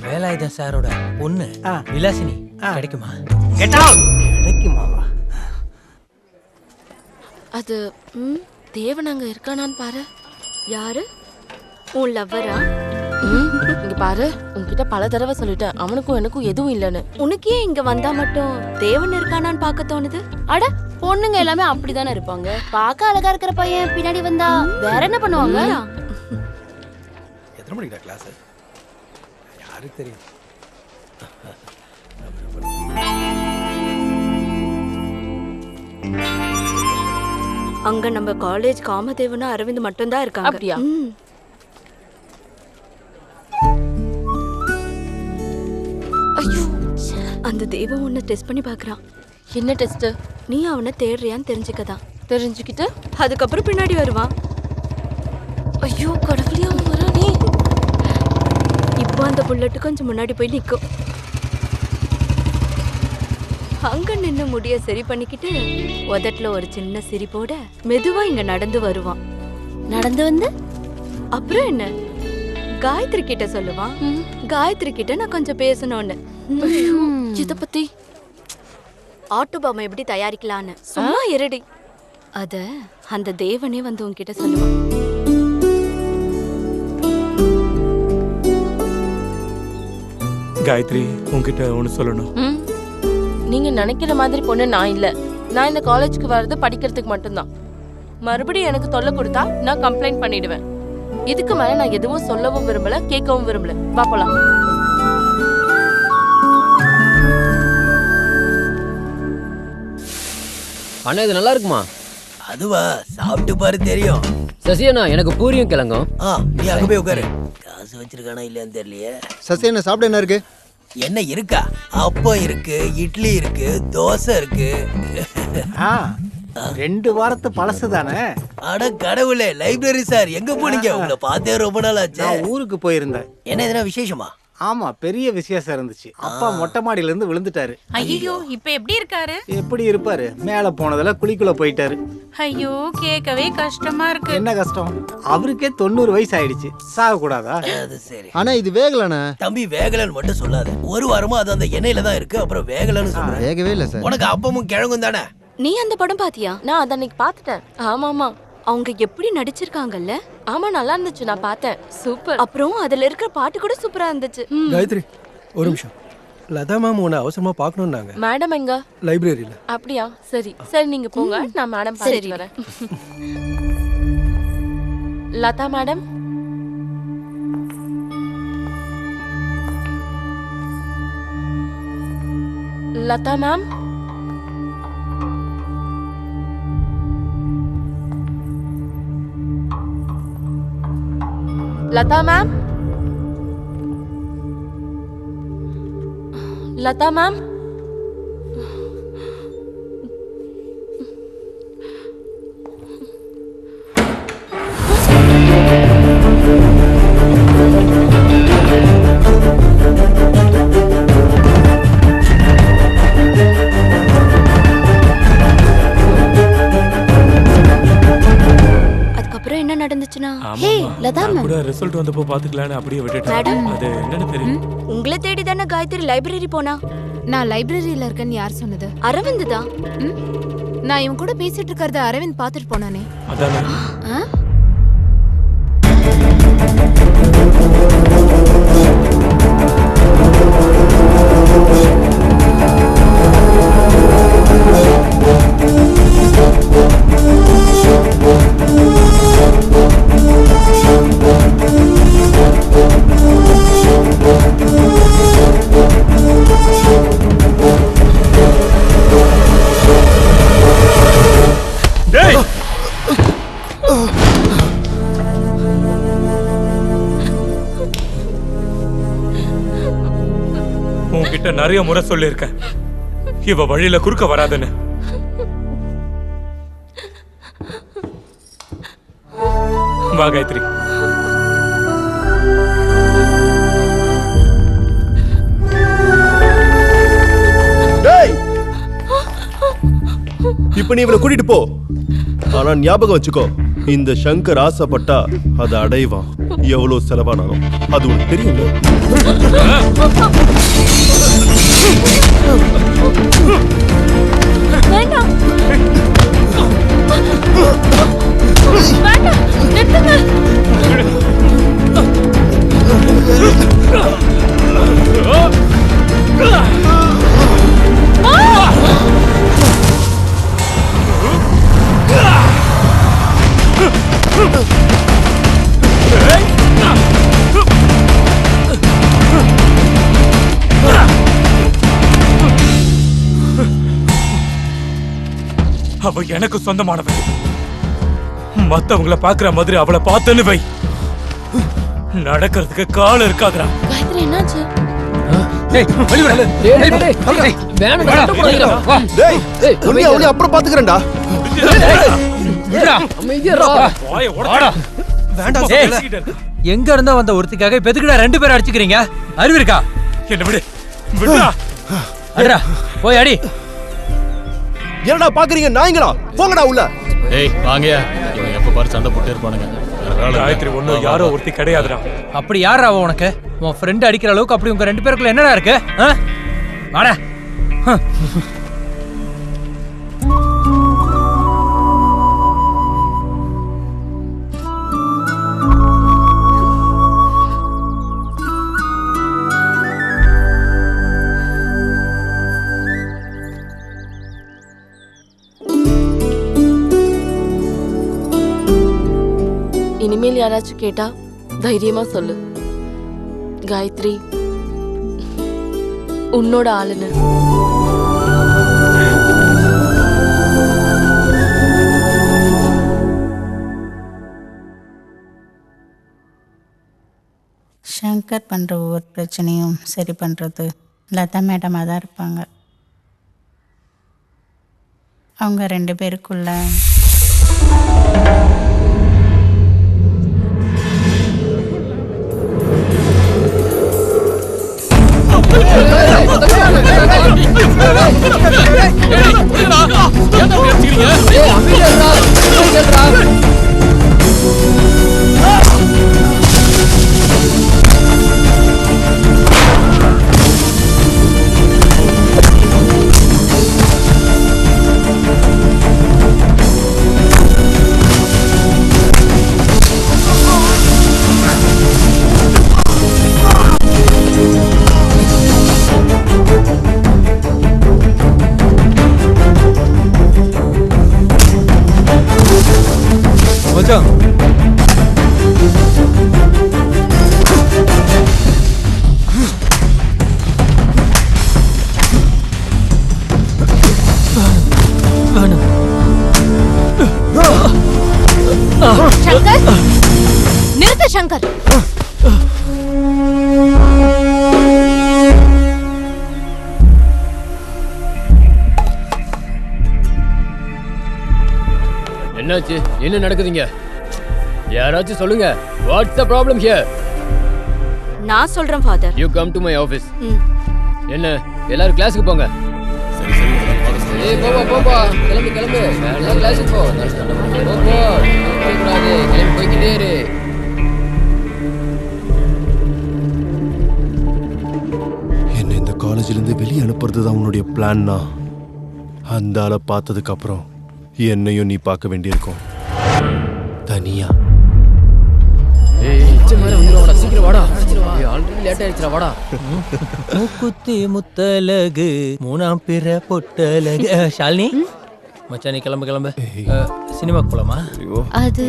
வேலாயுதன் சாரோட பொண்ணு விலாசினி. கிடைக்குமா? கிடைக்குமாவா? அது தேவன் அங்க இருக்கானான்னு பாரு. யாரு? உன் லவ்வரா? இங்க பாரு, உன்கிட்ட பல தடவை சொல்லிட்டேன் அவனுக்கும் எனக்கும் எதுவும் இல்லைன்னு. உனக்கே இங்க வந்தா மட்டும் தேவன் இருக்கானான்னு பார்க்க தோணுது? அட பொண்ணுங்க எல்லாமே அப்படிதானே இருப்பாங்க. பார்க்க அழகா இருக்கிற பையன் பின்னாடி வந்தா வேற என்ன பண்ணுவாங்க? எத்தனை மணிக்கு கிளாஸ்? யாருக்கு தெரியும்? அங்க நம்ம காலேஜ் காமதேவனும் அரவிந்த் மட்டும் தான் இருக்காங்க. அப்படியா? ஐயோ, அந்த தேவன் உன்னை டெஸ்ட் பண்ணி பார்க்கறான். என்ன டெஸ்ட்? நீ அவனை தேடுறியான்னு தெரிஞ்சுக்கதான். தெரிஞ்சுக்கிட்டு அதுக்கப்புறம் பின்னாடி வருவான். ஐயோ கடவுளே, அவன் வரானே. இப்போ அந்த புல்லட்டு கொஞ்சம் முன்னாடி போய் நிற்கும். அங்க நின்று முடிய சரி பண்ணிக்கிட்டு உதட்டுல ஒரு சின்ன சிரிப்போட மெதுவா இங்க நடந்து வருவான். நடந்து வந்து அப்புறம் என்ன, காயத்ரி கிட்ட சொல்லுவான். காயத்ரி கிட்ட நான் கொஞ்சம் பேசணும்னு. இத பத்தி ஆட்டோ பாம் எப்படி தயாரிக்கலான்னு. சும்மா இருடி, அத அந்த தேவனே வந்து உன்கிட்ட சொல்லுவான். காயத்ரி, உன்கிட்ட ஒன்று சொல்லணும். நீங்க நினைக்கிற மாதிரி பொண்ணு நான் இல்ல. நான் இந்த காலேஜுக்கு வர்றது படிக்கிறதுக்கு மட்டும்தான். மறுபடியும் எனக்கு தொல்லை கொடுத்தா நான் கம்ப்ளைண்ட் பண்ணிடுவேன். இதுக்கு மேல நான் எதுவும் சொல்லவும் விரும்பல, கேட்கவும் விரும்பல. வா போலாம். அண்ணா இது நல்லா இருக்குமா? அதுவா, சாப்பிட்டு பாரு தெரியும். சசியண்ணா எனக்கு பூரியும் கிழங்கும். நீ அங்க போய் உட்காரு. காசு வச்சிருக்கானா இல்லையான்னு தெரியலையே. சசியண்ணா சாப்பிட என்ன இருக்கு? என்ன இருக்கா? அப்பம் இருக்கு, இட்லி இருக்கு, தோசை இருக்கு. 2 வாரத்து பழசு தானே. அட கடவுளே, லைப்ரரி சார் எங்க போனீங்க? உங்களை பார்த்தே ரொம்ப நாள் ஆச்சு. நான் ஊருக்கு போயிருந்தேன். என்ன எதனா விசேஷமா? ஆமா, பெரிய விசேஷம் இருந்துச்சு. அப்பா மொட்டை மாடியில இருந்து விழுந்துட்டாரு. ஐயோ, இப்ப எப்படி இருக்காரு? எப்படி இருப்பாரு? மேல போனதுல குழிக்குள்ள போயிட்டாரு. ஐயோ, கேட்கவே கஷ்டமா இருக்கு. என்ன கஷ்டம்? அவருக்கே 90 வயசு ஆயிடுச்சு. சாக கூடாதா? அது சரி. ஆனா இது வேகலண்ணா. தம்பி, வேகலன்னு மட்டும் சொல்லாத. ஒரு வாரமா அது அந்த எண்ணெயில தான் இருக்கு. அப்புறம் வேகலன்னு சொல்றேன். வேகவே இல்ல சார். உனக்கு அப்பமும் கிழங்கும் தானே. நீ அந்த படம் பாத்தியா? நான் அதை அன்னைக்கு பாத்துட்டேன். ஆமாமா, அவங்க எப்படி நடிச்சிருக்காங்கல்ல. ஆமா நல்லா இருந்துச்சு, நான் பார்த்தேன். சூப்பர். அப்புறம் அதுல இருக்கிற பாட்டு கூட சூப்பரா இருந்துச்சு. காயத்ரி ஒரு நிமிஷம். லதா மேம் உன்னை அவசரமா பார்க்கணும்னாங்க. மேடம் எங்க? லைப்ரரியில. அப்படியா? சரி சரி, நீங்க போங்க, நான் மேடம் பார்த்துட்டு வரேன். Latha madam. Latha ma'am. Latha ma'am. Latha ma'am. அதுக்கப்புறம் என்ன நடந்துச்சுன்னா, ஆமாம்மா. ஹே லதா நான் மேம், கூட ரிசல்ட் வந்தப்போ பாத்துக்கலான்னு அப்படியே விட்டுட்டேன். மேடம். அது என்னன்னு தெரியும்? உங்களை தேடி தானே காயத்ரி லைப்ரரி போனா. நான் லைப்ரரியில இருக்கேன்னு யார் சொன்னது? அரவிந்த் தான். நான் இவன் கூட பேசிட்டு இருக்கறத அரவிந்த் பாத்துட்டு போனானே. அதானே. உன்கிட்ட நிறைய முறை சொல்லியிருக்கேன், இவ வழியில குறுக்க வராதுன்னு. வா காயத்ரி. இப்ப நீ இவளை கூட்டிட்டு போ. ஆனா ஞாபகம் வச்சுக்கோ, இந்த சங்கர் ஆசைப்பட்டா அதை அடைவான். எவ்வளவு செலவானாலும் அது உனக்கு தெரியுங்க. வேண்டாம். அவ எனக்கு சொந்தமானவன். மத்தவங்கள பாக்குற மாதிரி அவளை பார்த்தேன்னு வை, நடக்கிறதுக்கு கால் இருக்காதுடா. காயத்ரி என்னாச்சு? அப்புறம் பாத்துக்கிறேன்டா. எங்க இருந்தா வந்த ஒருத்திக்காக இப்ப எதுக்குடா 2 பேரும் அடிச்சுக்கிறீங்க? அறிவு இருக்கா? என்ன விடு, விடுடா. அடடா, போய் அடி. என்னடா பாக்குறீங்க நாய்ங்களா? போங்கடா உள்ள. ஏய் வாங்கயா, இவங்க எப்ப பாரு சண்டை போட்டே இருப்பானுங்க. காயத்ரி ஒண்ணு யாரோ ஒருத்தி கிடையாதுடா. அப்படி யாரா அவ உனக்கு? உன் ஃப்ரெண்ட் அடிக்கிற அளவுக்கு அப்படி உங்க 2 பேருக்குள்ள என்னடா இருக்கு? வாடா. இனிமேல் யாராச்சும் கேட்டா தைரியமா சொல்லு, காயத்ரி உன்னோட ஆளுன்னு. சங்கர் பண்ணுற ஒவ்வொரு பிரச்சனையும் சரி பண்ணுறது லதா மேடமாக தான் இருப்பாங்க. அவங்க 2 பேருக்குள்ள சங்கர், நிறுத்து சங்கர். என்னாச்சு? என்ன நடக்குதுங்க? யாராச்சும் சொல்லுங்க. Watts the problem here? நான் சொல்றேன் father. You come to my office. என்ன எல்லாரும் கிளாஸ்க்கு போங்க. சரி சரி. ஏய் போ கிளம்பு எல்லாம் கிளாஸ்க்கு போ. கூடாது, கிளம்பி போய்கிட்டே இரு. என்ன இந்த காலேஜ்ல இருந்து வெளியே அனுப்புறது தான் உன்னுடைய பிளான்னா? அந்த ஆளை பார்த்ததுக்கு அப்புறம் என்னையும் நீ பார்க்க வேண்டியிருக்கும் தனியா. சீக்கிரம் வாடா. ஆல்ரெடி லேட் ஆயிடுச்சுடா, வாடா. மூக்குத்தி முத்தலகு 3ஆம் பிற பொட்டலகு. ஷாலினி மச்சான், நீ கிளம்பு. சினிமாக்கு போலாமா? அது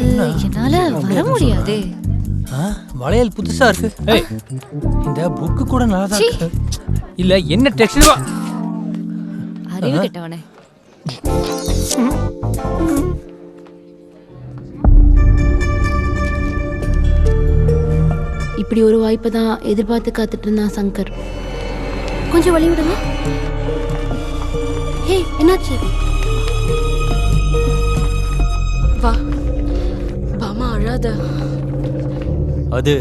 என்னால வர முடியாது. வளையல் புதுசா இருக்கு. ஏய், இந்த புக்கு கூட நல்லா தான் இருக்கு. இல்ல என்ன டெக்ஸ்ட் வா. அறிவு கெட்டவனே. இப்படி ஒரு வாய்ப்பை தான் எதிர்பார்த்து காத்துட்டு இருந்தான் சங்கர். கொஞ்சம் வழி விடுங்க. ஹே, என்னாச்சு? வா பாமா, அழாத. அது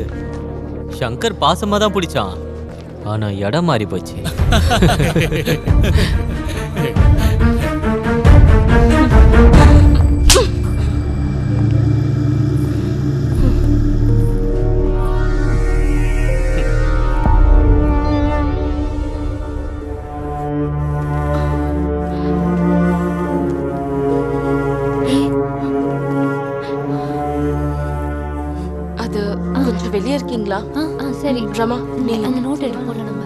சங்கர் பாசமா தான் பிடிச்சான், ஆனா இடம் மாறி போச்சு. அது கொஞ்சம் வெளியே இருக்கீங்களா? சரி ரமா, நீ அந்த நோட் எடுத்து போடலாம் நம்ம.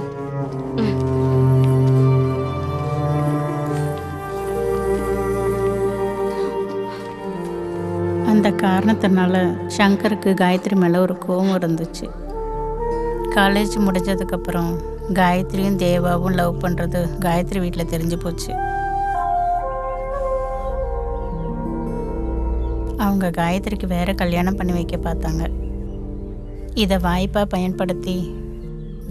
அந்த காரணத்தினால சங்கருக்கு காயத்ரி மேலே ஒரு கோபம் இருந்துச்சு. காலேஜ் முடிஞ்சதுக்கப்புறம் காயத்ரியும் தேவாவும் லவ் பண்ணுறது காயத்ரி வீட்டில் தெரிஞ்சு போச்சு. அவங்க காயத்ரிக்கு வேற கல்யாணம் பண்ணி வைக்க பார்த்தாங்க. இதை வாய்ப்பாக பயன்படுத்தி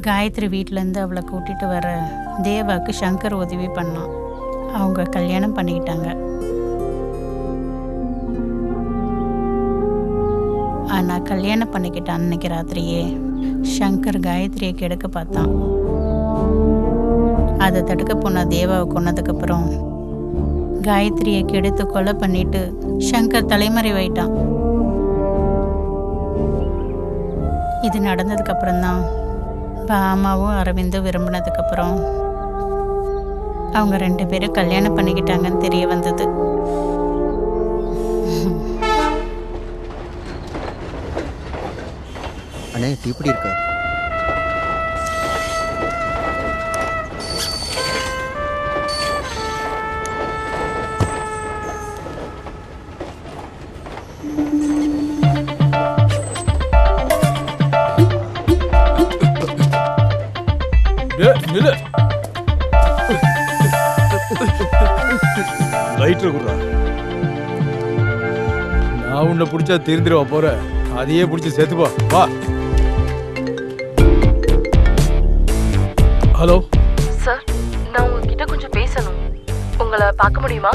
காயத்ரி வீட்டிலேருந்து அவளை கூட்டிகிட்டு வர தேவாவுக்கு சங்கர் உதவி பண்ணான். அவங்க கல்யாணம் பண்ணிக்கிட்டாங்க. ஆனால் கல்யாணம் பண்ணிக்கிட்ட அன்னைக்கு ராத்திரியே சங்கர் காயத்ரியை கெடுக்க பார்த்தான். அதை தடுக்க போன தேவாவை கொன்னதுக்கப்புறம் காயத்ரியை கெடுத்து கொலை பண்ணிட்டு சங்கர் தலைமறைவாயிட்டான். இது நடந்ததுக்கப்புறம்தான் பாமாவும் அரவிந்தும் விரும்பினதுக்கப்புறம் அவங்க 2 பேரும் கல்யாணம் பண்ணிக்கிட்டாங்கன்னு தெரிய வந்தது. அண்ணே டீ இப்படி இருக்கா? லைட்டர் குடுறா. நான் உன்னை பிடிச்சா திருந்திருவா போற, அதையே பிடிச்சி சேர்த்துப்பா. வா. ஹலோ சார், நான் உங்ககிட்ட கொஞ்சம் பேசணும். உங்களை பார்க்க முடியுமா?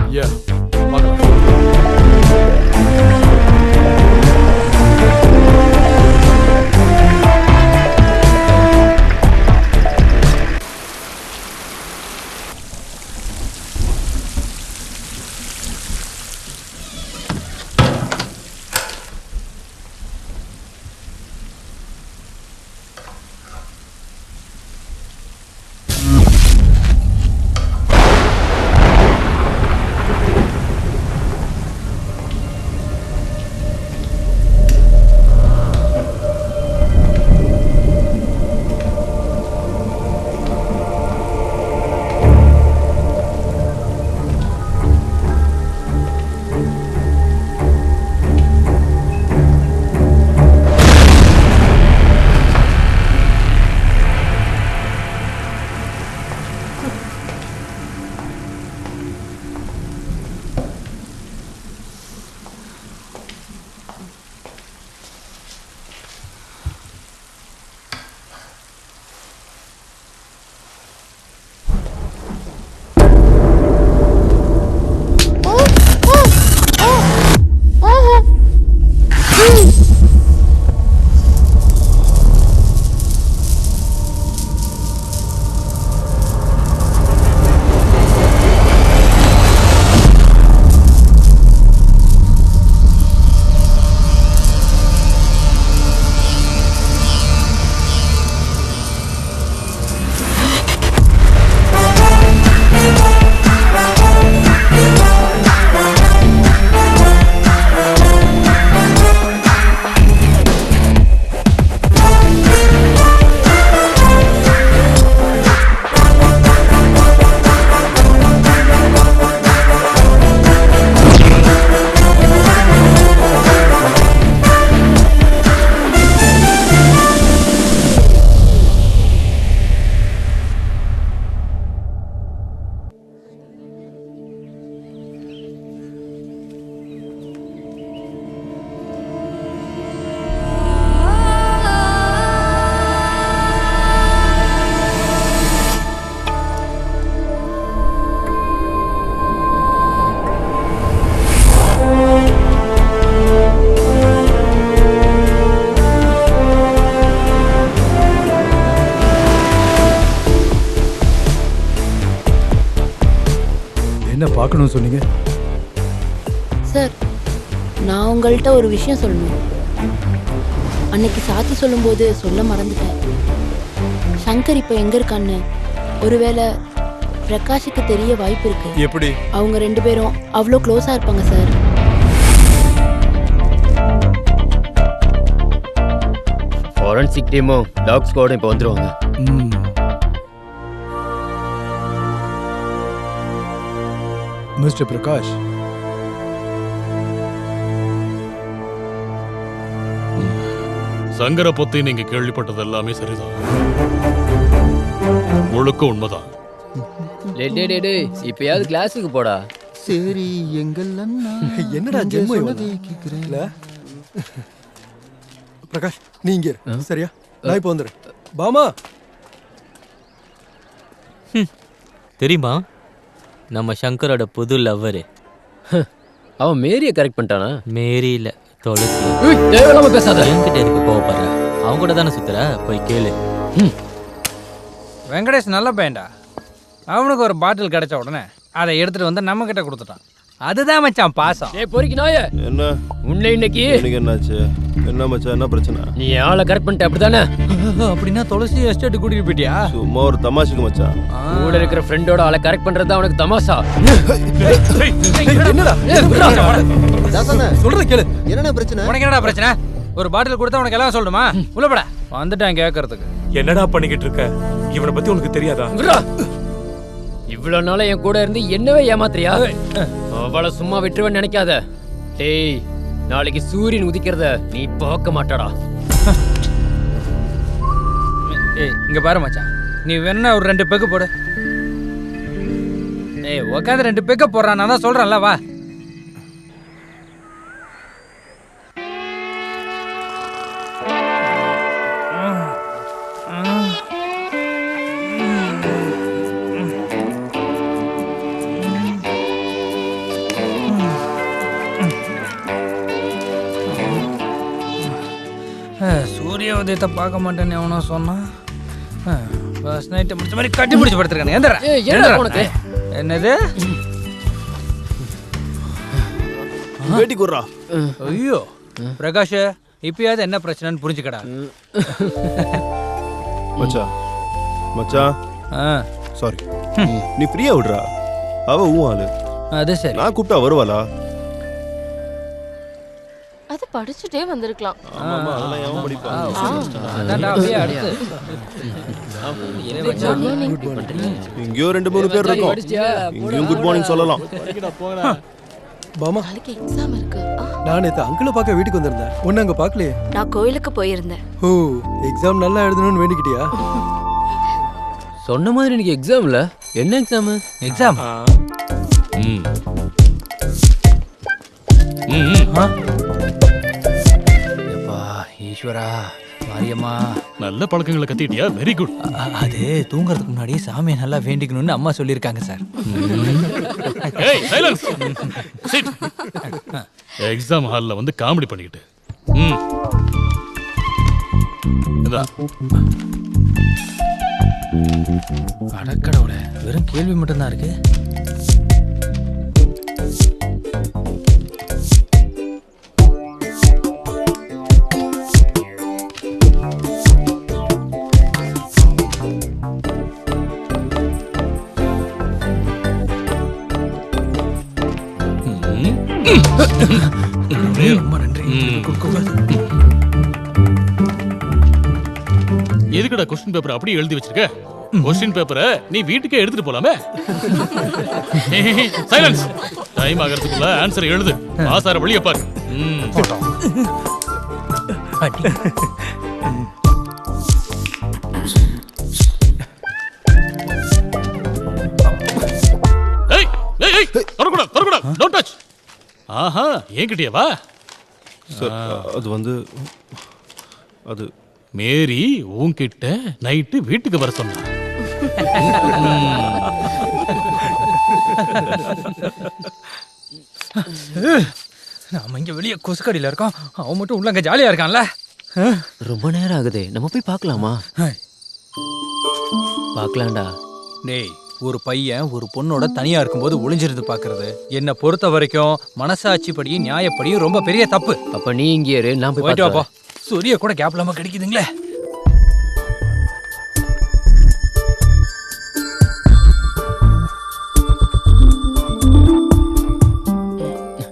என்ன பார்க்கணும்னு சொன்னீங்க? சார், நான் உங்கள்கிட்ட ஒரு விஷயம் சொல்லணும். அன்னைக்கு சாத்தி சொல்லும்போது சொல்ல மறந்துட்டேன். சங்கர் இப்போ எங்க இருக்கான்னு ஒருவேளை பிரகாஷுக்கு தெரிய வாய்ப்பு இருக்கு. எப்படி? அவங்க 2 பேரும் அவ்வளோ க்ளோஸா இருப்பாங்க சார். ஃபாரன்சிக் டீமும் டாக் ஸ்குவாடும் இப்போ வந்துருவாங்க. மிஸ்டர் பிரகாஷ், சங்கரை பத்தி நீங்க கேள்விப்பட்டது எல்லாமே சரிதான், முழுக்க உண்மைதான். இப்பயாவது கிளாஸுக்கு போடா. சரி எங்கள் அண்ணா என்னடா இங்கே ஜென்மம் சொன்னதை கேட்கிறேன். இல்ல பிரகாஷ் நீ இங்க இரு. சரியா நான் இப்போ வந்துடுறேன். பாமா தெரியுமா நம்ம சங்கரோட புது லவ்வரு. அவன் மேரியை கரெக்ட் பண்ணிட்டானா? மேரி இல்ல, துளசி. தேவையில்லாம பேசாத. என்கிட்ட இருக்கு கோவப்படுற, அவங்க கூட தானே சுத்துற, போய் கேளு. வெங்கடேஷ் நல்ல பையன்டா. அவனுக்கு ஒரு பாட்டில் கிடைச்ச உடனே அதை எடுத்துட்டு வந்து நம்ம கிட்ட கொடுத்துட்டான். அதுதான் மச்சான் பாசம். ஏய் பொறுக்கி நாயே, என்ன உன்னை இன்னைக்கு என்னாச்சு? என்ன மச்சான், என்ன பிரச்சனை? நீ ஆளை கரெக்ட் பண்ணிட்ட அப்படிதானே? அப்படின்னா துளசி எஸ்டேட் கூட்டிட்டு போயிட்டியா? சும்மா ஒரு தமாஷுக்கு மச்சான். கூட இருக்கிற ஃப்ரெண்டோட ஆளை கரெக்ட் பண்றது தான் அவனுக்கு தமாஷா. என்னடா சொல்ற கேளு. என்னடா பிரச்சனை? உனக்கு என்னடா பிரச்சனை? ஒரு பாட்டில் கொடுத்தா உனக்கு எல்லாம் சொல்லணுமா? உள்ள போடா. வந்துட்டான் கேட்கறதுக்கு. என்னடா பண்ணிக்கிட்டு இருக்க? இவனை பத்தி உனக்கு தெரியாதா? இவ்வளவு நாள என் கூட இருந்து என்னவே ஏமாத்துறியா? அவளை சும்மா விட்டுருவேன்னு நினைக்காத. டேய், நாளைக்கு சூரியன் உதிக்கிறத நீ பார்க்க மாட்டாடா. ஏய் இங்க பாரு மச்சான், நீ வேணா ஒரு 2 பெக்கு போடு. ஏய் உட்காந்து 2 பெக்க போடுறான். நான் தான் சொல்றேன்ல, வா. சூரிய உதயத்தை பார்க்க மாட்டேன்னு எவனோ சொன்னான். ஃபர்ஸ்ட் நைட்டை முடிச்ச மாதிரி கட்டி பிடிச்சி படுத்துருக்கானே. எந்திரா. என்னது? வேட்டி குர்றா. ஐயோ பிரகாஷ், இப்பயாவது என்ன பிரச்சனைன்னு புரிஞ்சுக்கடா. மச்சான் மச்சான் சாரி, நீ ஃப்ரீயா விடுறா. அவ ஆளு. அது சரி. நான் கூப்பிட்டா வருவாளா? அது படிச்சுட்டே வந்திருக்கலாம். ஆமா, அதெல்லாம் எவன் படிப்பான்? அதான்டா அப்படியே அடுத்து. இங்கேயோ 2-3 பேர் இருக்கோம். இங்கேயும் குட் மார்னிங் சொல்லலாம். பாமா நாளைக்கு எக்ஸாம் இருக்கு. நான் நேத்து அங்கிளை பார்க்க வீட்டுக்கு வந்திருந்தேன். ஒன்னு அங்க பார்க்கலையே. நான் கோயிலுக்கு போயிருந்தேன். ஓ, எக்ஸாம் நல்லா எழுதணும்னு வேண்டிக்கிட்டியா? சொன்ன மாதிரி இன்னைக்கு எக்ஸாம் இல்ல. என்ன எக்ஸாம்? எக்ஸாம் ஈஸ்வரா, மாரியம்மா, நல்ல பழக்கங்களை கத்திட்டியா? Very good. அது தூங்குறதுக்கு முன்னாடி சாமியை நல்லா வேண்டிக்கணும்னு அம்மா சொல்லியிருக்காங்க சார். ஏய் சைலன்ஸ். சிட். எக்ஸாம் ஹால்ல வந்து காமெடி பண்ணிக்கிட்டு. இதா. அடக்கடவுளே, வெறும் கேள்வி மட்டும்தான் இருக்கு. ரொம்ப நன்றி. எதுக்குடா கொஸ்டின் பேப்பர் அப்படியே எழுதி வச்சிருக்க? கொஸ்டின் பேப்பரை நீ வீட்டுக்கே எடுத்துட்டு போலாமே. சைலன்ஸ். டைம் ஆகிறதுக்குள்ள ஆன்சர் எழுது. பாசார வழிய பாரு. ஏய் ஏய் ஏய், வரக்கூடா வரக்கூடா. Don't touch. ஆஹா, என்கிட்டயே வா. அது வந்து அது மேரி உன்கிட்ட நைட்டு வீட்டுக்கு வர சொன்னா. நாம இங்க வெளியே கொசுக்கடியில இருக்கோம், அவன் மட்டும் உள்ள அங்க ஜாலியா இருக்கான்ல. ரொம்ப நேரம் ஆகுதே, நம்ம போய் பார்க்கலாமா? பார்க்கலாம்டா. டேய், ஒரு பையன் ஒரு பொண்ணோட தனியா இருக்கும்போது ஒளிஞ்சிருந்து பாக்குறது என்ன பொறுத்த வரைக்கும் மனசாட்சிப்படியும் நியாயப்படியும் ரொம்ப பெரிய தப்பு. அப்ப நீ இங்கே இரு, நான் போய் போயிட்டு பார்த்து வாப்பா. சூரிய கூட கேப் இல்லாம கிடைக்குதுங்களே.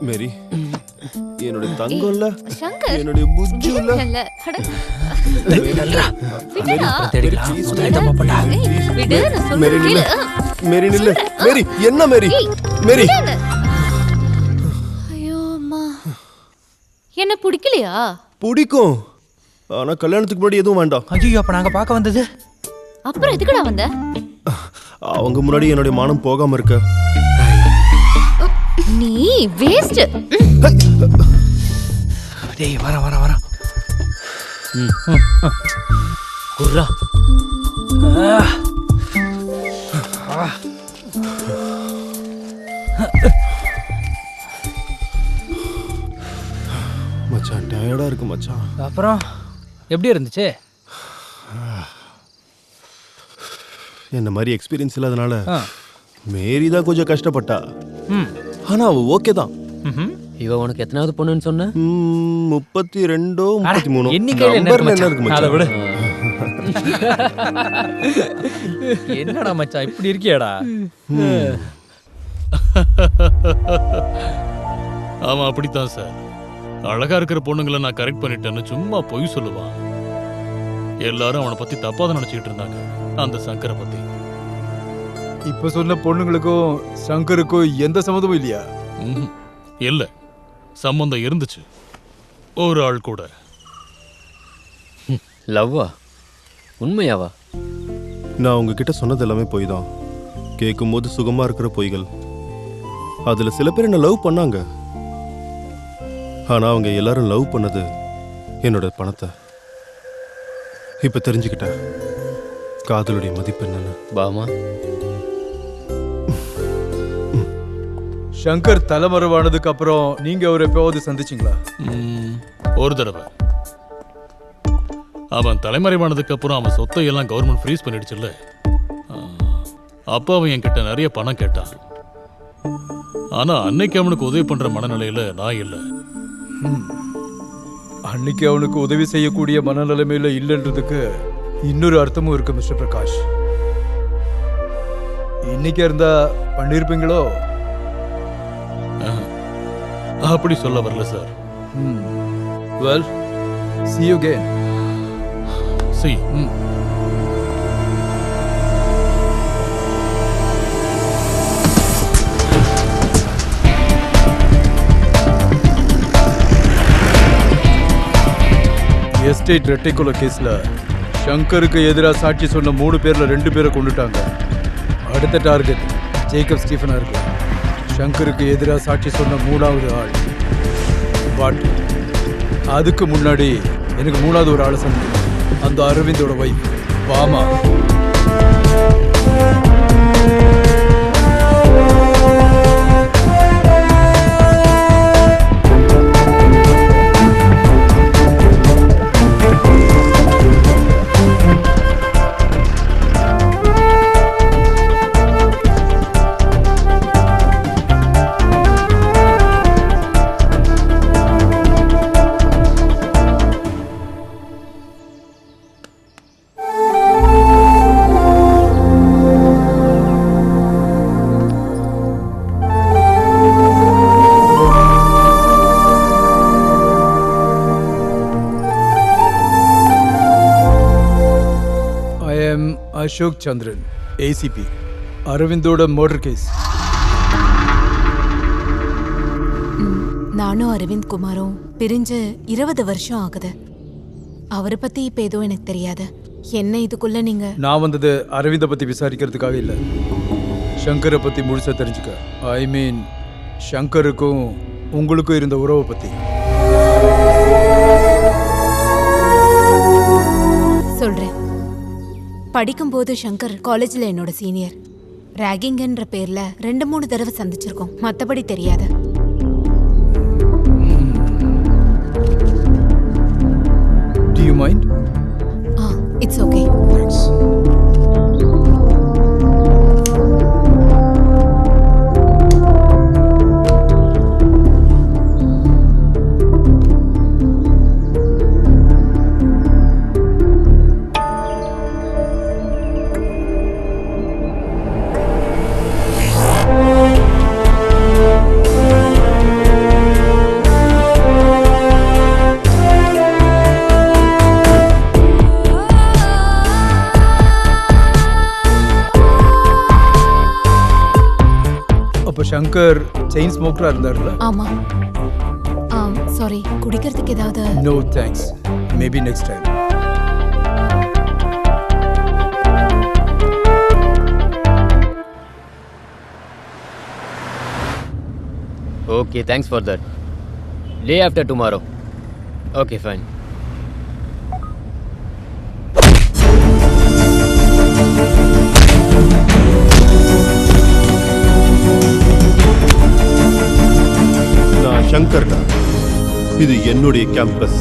மேரி, என்னுடைய தங்கம்ல, சங்கர், என்னுடைய புஜ்ஜு இல்ல. இல்ல. அட. மேரி நில்லு. மேரி நில்லு. மேரி, என்ன மேரி? மேரி. ஐயோ அம்மா, என்ன பிடிக்கலையா? பிடிக்கும், ஆனா கல்யாணத்துக்கு முன்னாடி எதுவும் வேண்டாம். ஐயோ, அப்ப நாங்க பார்க்க வந்தது. அப்புறம் எதுக்குடா வந்த? அவங்க முன்னாடி என்னுடைய மானம் போகாம இருக்க. நீ வேஸ்ட். டேய் வர குர்ரா மச்சான் டயர்டா இருக்கு மச்சான். அப்புறம் எப்படி இருந்துச்சு? என்ன மாதிரி எக்ஸ்பீரியன்ஸ் இல்லாதனால மேரி தான் கொஞ்சம் கஷ்டப்பட்டா. ஆனா அவ ஓகே தான். இவ உனக்கு எத்தனாவது பொண்ணுன்னு சொன்ன? 32 33. எண்ணிக்கையில என்ன இருக்கு அதை விட. மச்சான்? என்னடா மச்சான் இப்படி இருக்கியாடா? அவன் அப்படித்தான் சார். அழகா இருக்கிற பொண்ணுங்களை நான் கரெக்ட் பண்ணிட்டேன்னு சும்மா பொய் சொல்லுவான். எல்லாரும் அவனை பத்தி தப்பா தான் நினைச்சுக்கிட்டு இருந்தாங்க, அந்த சங்கரை பத்தி. இப்ப சொன்ன பொண்ணுங்களுக்கும் சங்கருக்கும் எந்த சம்மந்தமும் இல்லையா? இல்ல, சம்பந்தம் இருந்துச்சு. ஒரு ஆள் கூட. லவ்வா? உண்மையாவா? நான் உங்ககிட்ட சொன்னது எல்லாமே பொய் தான். கேட்கும் போது சுகமா இருக்கிற பொய்கள். அதுல சில பேர் என்ன லவ் பண்ணாங்க. ஆனா அவங்க எல்லாரும் லவ் பண்ணது என்னோட பணத்தை. இப்ப தெரிஞ்சுக்கிட்டேன் காதலுடைய மதிப்பு என்னன்னு. பாமா, சங்கர் தலைமறைவானதுக்கு அப்புறம் நீங்க அவரை எப்போது சந்திச்சிங்களா? ஒரு தடவை. அவன் தலைமறைவானதுக்கு அப்புறம் அவன் சொத்தை எல்லாம் கவர்மெண்ட் ஃப்ரீஸ் பண்ணிடுச்சுல்ல. அப்போ அவன் என்கிட்ட நிறைய பணம் கேட்டான். ஆனா அன்னைக்கு அவனுக்கு உதவி பண்ற மனநிலையில நான் இல்லை. அன்னைக்கு அவனுக்கு உதவி செய்யக்கூடிய மனநிலைமையில இல்லைன்றதுக்கு இன்னொரு அர்த்தமும் இருக்கு மிஸ்டர் பிரகாஷ். இன்னைக்கு இருந்தா பண்ணிருப்பீங்களோ? அப்படி சொல்ல வரல sir. Well, see you again. See. Estate ரெட்டைக்குல கேஸ்ல சங்கருக்கு எதிராக சாட்சி சொன்ன 3 பேர்ல 2 பேரை கொண்டுட்டாங்க. அடுத்த டார்கெட் ஜேக்கப் ஸ்டீஃபனா இருக்கு. சங்கருக்கு எதிராக சாட்சி சொன்ன 3வது ஆள். பட் அதுக்கு முன்னாடி எனக்கு 3வது ஒரு ஆளை சந்திக்கணும். அந்த அரவிந்தோட வைஃப் பாமா. அசோக் சந்திரன், ஏசிபி. அரவிந்தோட மர்டர் கேஸ். நானும் அரவிந்த் குமாரும் பிரிஞ்சு 20 வருஷம் ஆகுது. அவரை பத்தி இப்ப எதுவும் எனக்கு தெரியாது. என்ன இதுக்குள்ள நீங்க? நான் வந்தது அரவிந்த பத்தி விசாரிக்கிறதுக்காக இல்ல, சங்கரை பத்தி முழுசா தெரிஞ்சுக்க. ஐ மீன் சங்கருக்கும் உங்களுக்கும் இருந்த உறவை பத்தி. சொல்றேன். படிக்கும்போது சங்கர் காலேஜில் என்னோட சீனியர். ராகிங்ன்ற பேர்ல 2-3 தடவை சந்திச்சிருக்கோம். மற்றபடி தெரியாது. Do you mind? It's okay. Thanks. Shankar chain ஸ்மோக்கரா இருந்தார்ல? ஆமா. சாரி, குடிக்கிறதுக்கு ஏதாவது? No thanks, maybe next time. Okay, thanks for that. Day after tomorrow. Okay, fine. நான் சங்கர்டா. இது என்னுடைய கேம்பஸ்.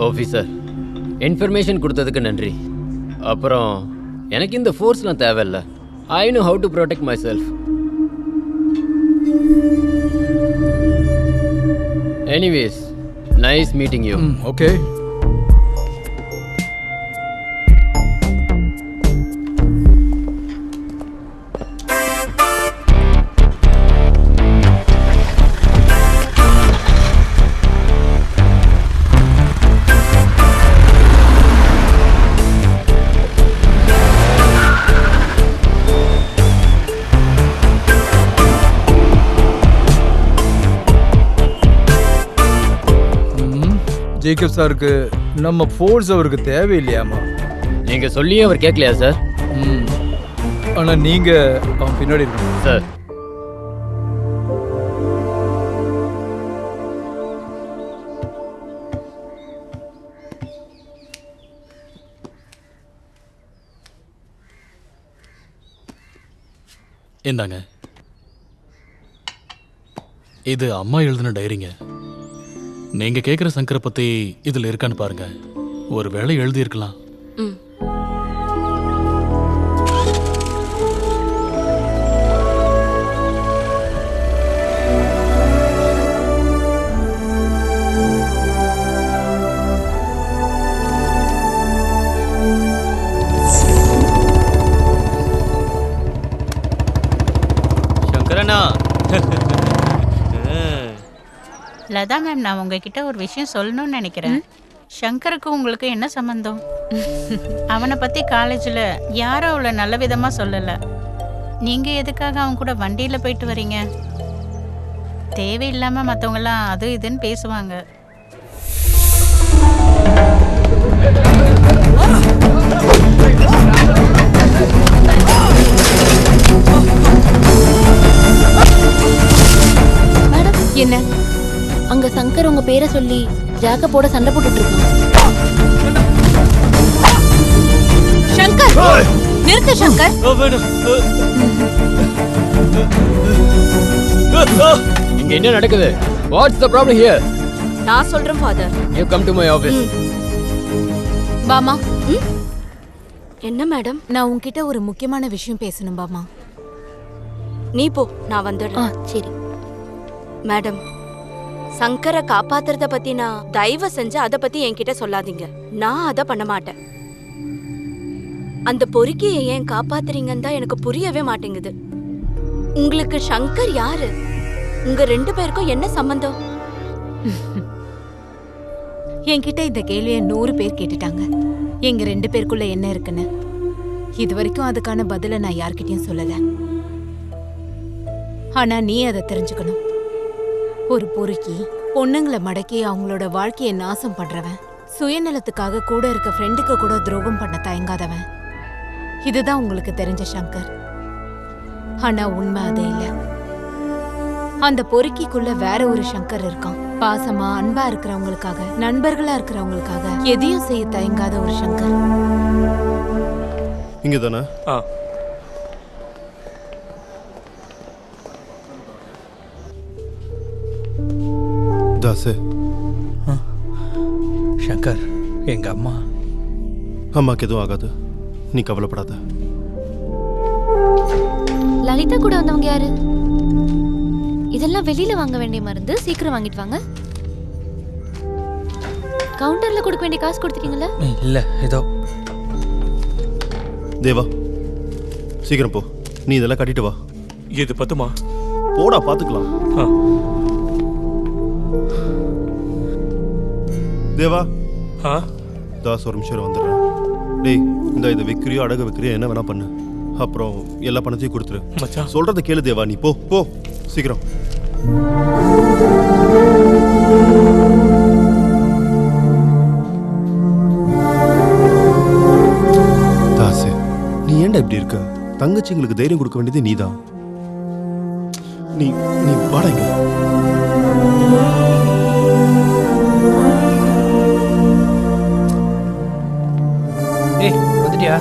ஆஃபீஸர், இன்ஃபர்மேஷன் கொடுத்ததுக்கு நன்றி. அப்புறம் எனக்கு இந்த ஃபோர்ஸ்லாம் தேவையில்லை. I know how to protect my self. Anyways, nice meeting you. Okay. Jacob சாருக்கு நம்ம ஃபோர்ஸ் அவருக்கு தேவையில்லையாமா? நீங்க சொல்லியே அவர் கேட்கலையா சார்? ஆனா நீங்க அவன் பின்னாடி இருக்கணும் சார். இந்தாங்க, இது அம்மா எழுதின டைரிங்க. நீங்க கேக்குற சங்கரை பத்தி இதுல இருக்கான்னு பாருங்க. ஒரு வேளை எழுதி இருக்கலாம். சங்கரண்ணா. லதா மேம், நான் உங்ககிட்ட ஒரு விஷயம் சொல்லணும்னு நினைக்கிறேன். சங்கருக்கு உங்களுக்கு என்ன சம்பந்தம்? அவனை பத்தி காலேஜில் யாரும் அவ்வளோ நல்ல விதமாக சொல்லலை. நீங்க எதுக்காக அவன் கூட வண்டியில் போயிட்டு வரீங்க? தேவையில்லாம மற்றவங்களாம் அது இதுன்னு பேசுவாங்க. என்ன அங்க சங்கர் உங்க பேரை சொல்லி ஜாக்கப்போட சண்டை போட்டுட்டு இருக்கான். சங்கர், நிறுத்து சங்கர். இங்க என்ன நடக்குது? What's the problem here? நான் சொல்றேன் father. You come to my office. Bama. என்ன மேடம்? நான் உன்கிட்ட ஒரு முக்கியமான விஷயம் பேசணும் பாமா. நீ போ, நான் வந்துடுறேன். சரி மேடம், சங்கரை காப்பாத்துறத பத்தி நான் தயவு செஞ்சு அதை பத்தி என்கிட்ட சொல்லாதீங்க. நான் அதை பண்ண மாட்டேன். அந்த பொறுக்கியை ஏன் காப்பாத்துறீங்கன்னு தான் எனக்கு புரியவே மாட்டேங்குது. உங்களுக்கு சங்கர் யாரு? உங்க 2 பேருக்கும் என்ன சம்பந்தம்? என்கிட்ட இந்த கேள்வியை 100 பேர் கேட்டுட்டாங்க. எங்க 2 பேருக்குள்ள என்ன இருக்குன்னு. இது வரைக்கும் அதுக்கான பதில நான் யார்கிட்டயும் சொல்லல. ஆனா நீ அதை தெரிஞ்சுக்கணும். ஒரு பொறுக்கி பொண்ணுங்களை மடக்கி அவங்களோட வாழ்க்கையை நாசம் பண்றவன், சுயநலத்துக்காக கூட இருக்க ஃப்ரெண்டுக்கு கூட துரோகம் பண்ண தயங்காதவன். இதுதான் உங்களுக்கு தெரிஞ்ச சங்கர். ஆனா உண்மை அது இல்ல. அந்த பொறுக்கிக்குள்ள வேற ஒரு சங்கர் இருக்கான். பாசமா அன்பா இருக்கிறவங்களுக்காக, நண்பர்களா இருக்கிறவங்களுக்காக எதையும் செய்ய தயங்காத ஒரு சங்கர். இங்க தானே? தாசு. சங்கர், எங்க அம்மா. அம்மாக்கு எதுவும் ஆகாது, நீ கவலைப்படாத. லலிதா கூட வந்தவங்க யாரு? இதெல்லாம் வெளியில வாங்க வேண்டிய மருந்து, சீக்கிரம் வாங்கிட்டு வாங்க. கவுண்டர்ல கொடுக்க வேண்டிய காசு கொடுத்துட்டீங்களா? இல்ல, ஏதோ. தேவா, சீக்கிரம் போ. நீ இதெல்லாம் கட்டிட்டு வா. இது பத்துமா? போடா, பாத்துக்கலாம். தேவா. தாஸ் ஒரு நிமிஷம் வந்துடுறேன். டேய், இந்த இதை விற்கிறியோ அடகு விற்கிறியோ என்ன வேணா பண்ணு. அப்புறம் எல்லா பணத்தையும் கொடுத்துரு. மச்சான் சொல்றத கேளு தேவா. நீ போ போ சீக்கிரம். தங்கச்சிங்களுக்கு தைரியம் கொடுக்க வேண்டியது நீதான். நீ நீ வாடங்க. ஏய் வந்துட்டியா?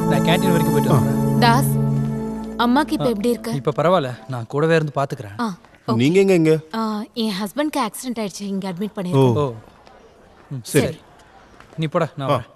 நான் கேண்டீன் வரைக்கும் போயிட்டு வரேன். தாஸ், அம்மாக்கு இப்ப எப்படி இருக்கு? இப்ப பரவாயில்ல, நான் கூடவே இருந்து பாத்துக்கிறேன். நீங்க எங்க? என் ஹஸ்பண்ட்க்கு ஆக்சிடென்ட் ஆயிடுச்சு, இங்க அட்மிட் ஓ பண்ணிருக்கோம். சரி. நீ போடா, நான் வரேன்.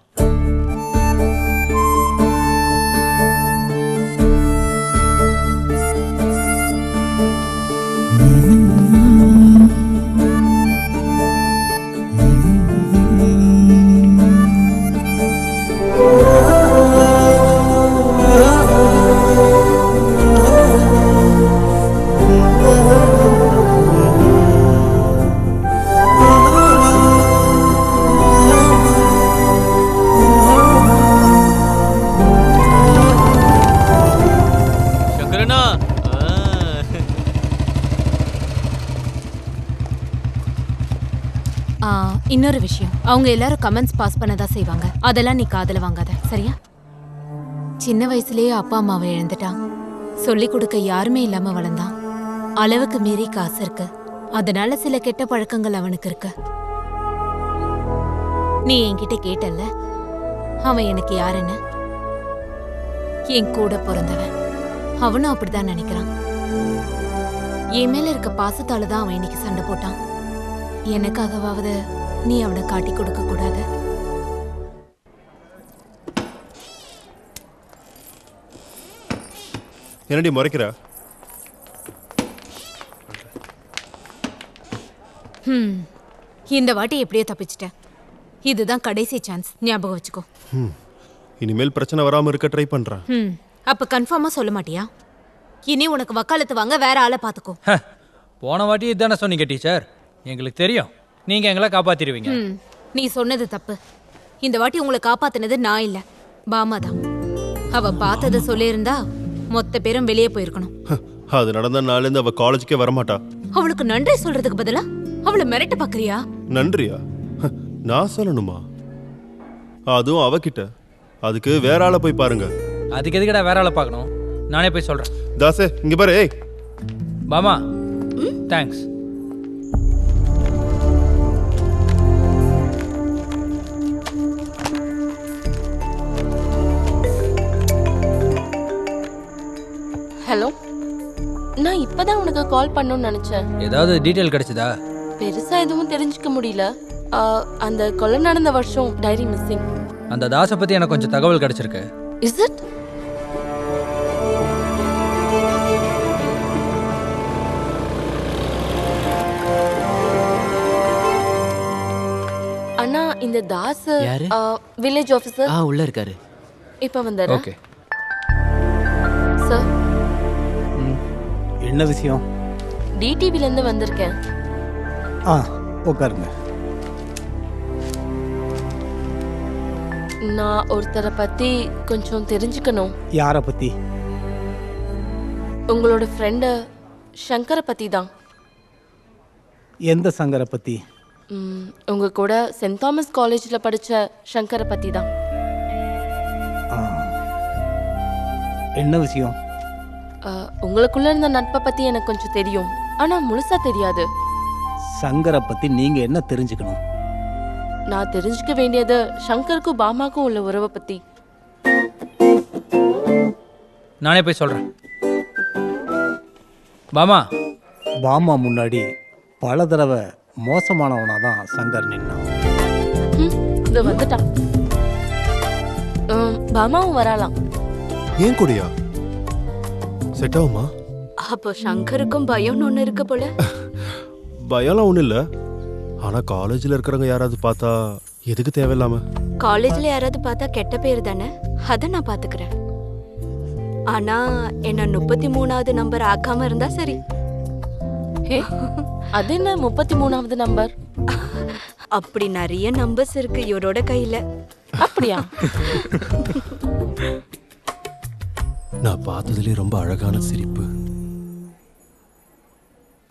சங்கரனா, இன்னொரு விஷயம், அவங்க எல்லாரும் கமெண்ட்ஸ் பாஸ் பண்ணதா செய்வாங்க, அதெல்லாம் நீ காதுல வாங்காத, சரியா? சின்ன வயசுலயே அப்பா அம்மாவை இழந்துட்டான், சொல்லி கொடுக்க யாருமே இல்லாம வளர்ந்தான். அளவுக்கு மீறி காசு இருக்கு, அதனால சில கெட்ட பழக்கங்கள் அவனுக்கு இருக்கு. நீ என்கிட்ட கேட்டல்ல அவன் எனக்கு யாருன்னு. என் கூட பிறந்தவன், அவனும் அப்படிதான் நினைக்கிறான். என் மேல இருக்க பாசத்தால தான் அவன் இன்னைக்கு சண்டை போட்டான். எனக்காகவாவது நீ அவனை காட்டி கொடுக்க கூடாது. என்னடி முறைக்கிற? இந்த வாட்டி எப்படியோ தப்பிச்சிட்டேன். இதுதான் கடைசி சான்ஸ், ஞாபகம் வச்சுக்கோ. இனிமேல் பிரச்சனை வராம இருக்க ட்ரை பண்றேன். அப்ப கன்ஃபார்மா சொல்ல மாட்டியா? இனி உனக்கு வக்காலத்து வாங்க வேற ஆளை பாத்துக்கோ. போன வாட்டி இதானே சொன்னீங்க டீச்சர், எங்களுக்கு தெரியும் நீங்க எங்களை காப்பாத்திடுவீங்க. நீ சொன்னது தப்பு. இந்த வாட்டி உங்களை காப்பாத்தினது நான் இல்ல, பாமா தான். அவ பார்த்ததை சொல்லியிருந்தா மொத்த பேரும் வெளியே போயிருக்கணும். அது நடந்த நாள்லேருந்து அவ காலேஜுக்கே வரமாட்டா. அவளுக்கு நன்றி சொல்றதுக்கு பதிலா அவளை மிரட்ட பாக்குறியா? நன்றியா? நான் சொல்லணுமா? அதுவும் அவகிட்ட. அதுக்கு வேற ஆளை போய் பாருங்க. அதுக்கு எதுக்கடா வேற ஆளை பார்க்கணும்? நானே போய் சொல்றேன். தாசே இங்க பாரு. ஏய் பாமா, தேங்க்ஸ். ஹலோ, நான் இப்பதான் உனக்கு கால் பண்ணணும்னு நினைச்சேன். ஏதாவது டீடைல் கிடைச்சதா? பெருசா எதுவும் தெரிஞ்சுக்க முடியல. அந்த கொலை நடந்த வருஷம் டைரி மிஸ்ஸிங். அந்த தாசை பத்தி எனக்கு கொஞ்சம் தகவல் கிடைச்சிருக்கு. Is it? அண்ணா, இந்த தாஸ் வில்லேஜ் ஆபீசர் உள்ள இருக்காரு. இப்ப வந்தாரு. Okay sir. என்ன விஷயம்? டிடிவில இருந்து வந்திருக்கேன். உட்காருங்க. நான் ஒருத்தரை பத்தி கொஞ்சம் தெரிஞ்சுக்கணும். யாரை பத்தி? உங்களோட ஃப்ரெண்டு சங்கரை பத்தி தான். எந்த சங்கரை பத்தி? உங்க கூட சென்ட் தாமஸ் காலேஜ்ல படிச்ச சங்கரை பத்தி தான். என்ன விஷயம்? உங்களுக்குள்ள இருந்த நட்பை பத்தி எனக்கு கொஞ்சம் தெரியும், ஆனா முழுசா தெரியாது. சங்கரை பத்தி நீங்க என்ன தெரிஞ்சுக்கணும்? நான் தெரிஞ்சுக்க வேண்டியது சங்கருக்கும் பாமாக்கும் உள்ள உறவை பத்தி. நானே போய் சொல்றேன். பாமா முன்னாடி பல தடவை மோசமானவனா தான் சங்கர் நின்னான். இது வந்துட்டான். பாமாவும் வரலாம். ஏன் கூடயா? செட் ஆகுமா? அப்போ சங்கருக்கும் பயம்னு ஒண்ணு இருக்கு போல. பயம்லாம் ஒன்றும் இல்லை, ஆனால் காலேஜில் இருக்கிறவங்க யாராவது பார்த்தா எதுக்கு தேவையில்லாம? காலேஜ்ல யாராவது பார்த்தா கெட்ட பேர் தானே, அதை நான் பாத்துக்கிறேன். ஆனா என்ன 33வது நம்பர் ஆக்காம இருந்தா சரி. அது என்ன 33வது நம்பர்? அப்படி நிறைய நம்பர்ஸ் இருக்கு இவரோட கையில. அப்படியா? நான் பார்த்ததுலேயே ரொம்ப அழகான சிரிப்பு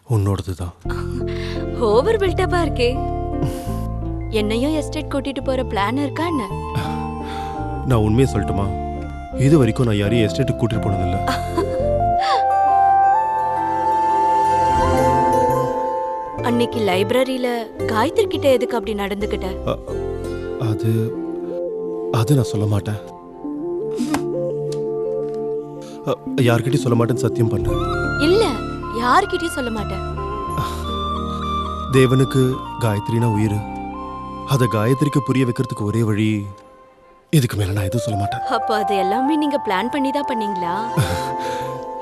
உன்னோடது தான். ஓவர் பில்டப்பா இருக்கே. என்னையும் எஸ்டேட் கூட்டிட்டு போற பிளான் இருக்கா என்ன? நான் உண்மையை சொல்லட்டுமா? இது வரைக்கும் நான் யாரையும் எஸ்டேட்டுக்கு கூட்டிட்டு போனதில்லை. அன்னைக்கு லைப்ரரியில காயத்ரி கிட்ட எதுக்கு அப்படி நடந்துக்கிட்ட? அது அது நான் சொல்ல மாட்டேன். யார்கிட்டயும் சொல்ல மாட்டேன்னு சத்தியம் பண்ணேன். இல்ல, யார்கிட்டயும் சொல்ல மாட்டேன். தேவனுக்கு காயத்ரினா உயிர். அதை காயத்ரிக்கு புரிய வைக்கிறதுக்கு ஒரே வழி, இதுக்கு மேல நான் எதுவும் சொல்ல மாட்டேன். அப்ப அது எல்லாமே நீங்க பிளான் பண்ணி தான் பண்ணீங்களா?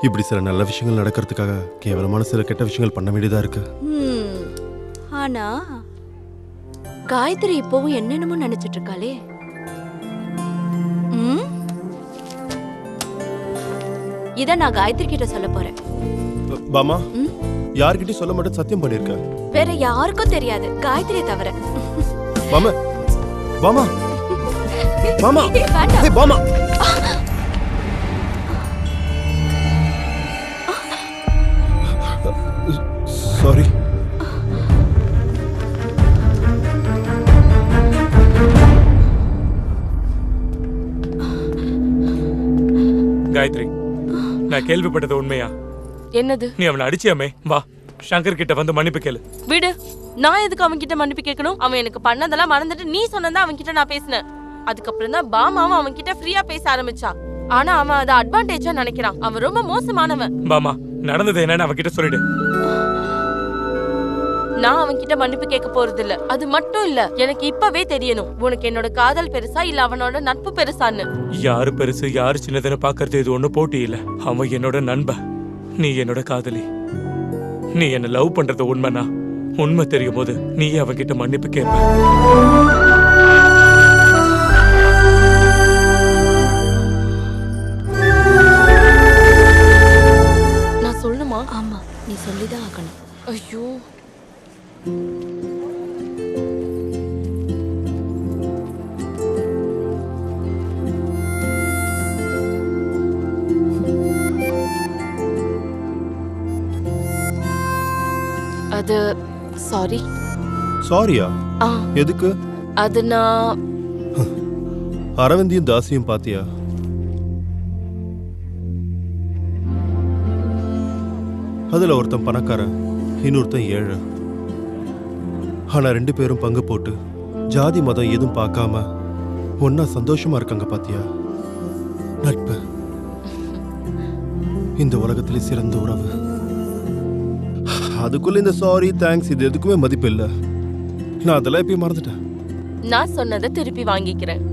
இப்படி சில நல்ல விஷயங்கள் நடக்கிறதுக்காக கேவலமான சில கெட்ட விஷயங்கள் பண்ண வேண்டியதா இருக்கு. ஆனா காயத்ரி இப்பவும் என்னென்னமோ நினைச்சிட்டு இருக்காளே. இத நான் காயத்ரி கிட்ட சொல்ல போறேன். பாமா, யார்கிட்டயும் சொல்ல மாட்டேன் சத்தியம் பண்ணிருக்க. வேற யாருக்கும் தெரியாது, காயத்ரியை தவிர. பாமா, பாமா, பாமா, வேண்டாம். ஹே பாமா. சாரி. காயத்ரி, நான் கேள்விப்பட்டது உண்மையா? என்னது? நீ அவனை அடிச்சியாமே. வா, சங்கர் கிட்ட வந்து மன்னிப்பு கேளு. விடு, நான் எதுக்கு அவன் கிட்ட மன்னிப்பு கேட்கணும்? அவன் எனக்கு பண்ணதெல்லாம் மறந்துட்டு நீ சொன்னதா அவன் கிட்ட நான் பேசினேன். அதுக்கப்புறம் தான் பாமாவும் அவன் கிட்ட ஃப்ரீயா பேச ஆரம்பிச்சா. ஆனா அவன் அதை அட்வான்டேஜா நினைக்கிறான். அவன் ரொம்ப மோசமானவன். பாமா, நடந்தது என்னன்னு அவன்கிட்ட சொல்லிடு. நான் அவன் கிட்ட மன்னிப்பு கேட்க போறது இல்ல. அது மட்டும் இல்ல, எனக்கு இப்பவே தெரியணும் உனக்கு என்னோட காதல் பெருசா இல்ல அவனோட நட்பு பெருசான்னு. யாரு பெருசு யாரு சின்னதுன்னு பாக்குறது இது ஒண்ணு போட்டி இல்ல. அவன் என்னோட நண்பன், நீ என்னோட காதலி. நீ என்ன லவ் பண்றது உண்மைனா, உண்மை தெரியும் போது நீ அவன்கிட்ட மன்னிப்பு கேட்ப. நான் சொல்லணுமா? ஆமா, நீ சொல்லிதான் ஆகணும். ஐயோ, அது சாரி. சாரியா? எதுக்கு? அது நான் அரவிந்தியும் தாசியும் பாத்தியா? அதுல ஒருத்தன் பணக்காரன், இன்னொருத்தன் ஏழை. ஆனா 2 பேரும் பங்கு போட்டு ஜாதி மதம் எதுவும் பார்க்காம ஒன்னா சந்தோஷமா இருக்காங்க பாத்தியா? நட்பு இந்த உலகத்திலே சிறந்த உறவு. அதுக்குள்ள இந்த சாரி தேங்க்ஸ் இது எதுக்குமே மதிப்பு இல்ல. நான் அதெல்லாம் இப்பயும் மறந்துட்டேன். நான் சொன்னதை திருப்பி வாங்கிக்கிறேன்.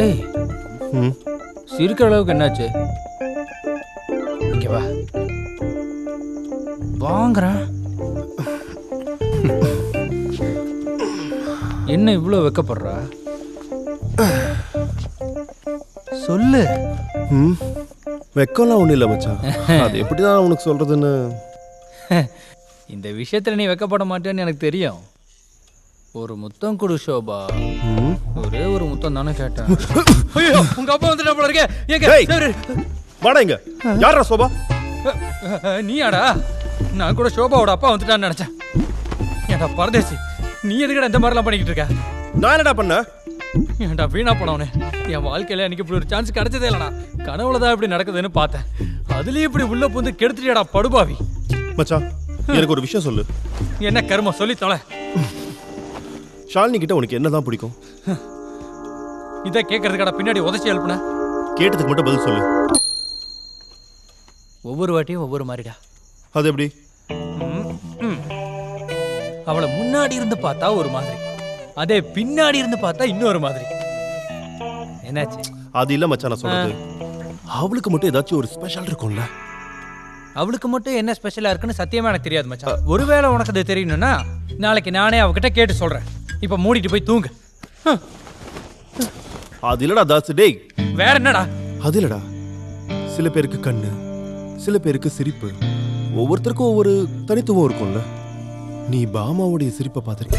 ஏய், சிரிக்கிற அளவுக்கு என்னாச்சு? இங்க வா. வாங்குறேன். என்ன இவ்வளோ வெக்கப்படுறா? சொல்லு. வெக்கம்லாம் ஒன்றும் இல்லை மச்சான். அது எப்படி தான் உனக்கு சொல்றதுன்னு. இந்த விஷயத்துல நீ வெக்கப்பட மாட்டேன்னு எனக்கு தெரியும். ஒரு முத்தம் கொடு ஷோபா. ஒரே ஒரு முத்தம் தானே கேட்டேன். ஐயோ, உங்க அப்பா வந்துட்டா போல இருக்கே. ஏங்க வாடா இங்க. யாரா ஷோபா? நீயாடா? நான் கூட ஷோபாவோட அப்பா வந்துட்டான்னு நினைச்சேன். ஏன்டா பரதேசி, நீ எதுக்கடா இந்த மாதிரிலாம் பண்ணிக்கிட்டு இருக்க? நான் என்னடா பண்ண? ஏன்டா வீணா போனவனே, என் வாழ்க்கையில எனக்கு இப்படி ஒரு சான்ஸ் கிடைச்சதே இல்லடா. கனவுலதான் இப்படி நடக்குதுன்னு பார்த்தேன். அதுலயும் இப்படி உள்ள புந்து கெடுத்துட்டியாடா படுபாவி. மச்சான், எனக்கு ஒரு விஷயம் சொல்லு. என்ன கருமம் சொல்லி தொலை. ஷாலினி கிட்ட உனக்கு என்னதான் பிடிக்கும்? இதை கேட்கறதுக்கடா பின்னாடி உதச்சி எழுப்புன? கேட்டதுக்கு மட்டும் பதில் சொல்லு. ஒவ்வொரு வாட்டியும் ஒவ்வொரு மாதிரிடா. அது எப்படி? அவளை முன்னாடி இருந்து பார்த்தா ஒரு மாதிரி, அதே பின்னாடி இருந்து பார்த்தா இன்னொரு மாதிரி. என்னாச்சு? அது இல்ல மச்சான், நான் சொல்றது அவளுக்கு மட்டும் ஏதாச்சும் ஒரு ஸ்பெஷல் இருக்கும்ல. அவளுக்கு மட்டும் என்ன ஸ்பெஷலா இருக்குன்னு சத்தியமா எனக்கு தெரியாது மச்சான். ஒருவேளை உனக்கு அது தெரியணும்னா நாளைக்கு நானே அவகிட்ட கேட்டு சொல்றேன். இப்ப மூடிட்டு போய் தூங்கு. அது இல்லடா தாஸ். டேய், வேற என்னடா? அது இல்லடா, சில பேருக்கு கண்ணு, சில பேருக்கு சிரிப்பு, ஒவ்வொருத்தருக்கும் ஒவ்வொரு தனித்துவம் இருக்கும்ல. நீ பாமாவுடைய சிரிப்பை பார்த்திருக்க,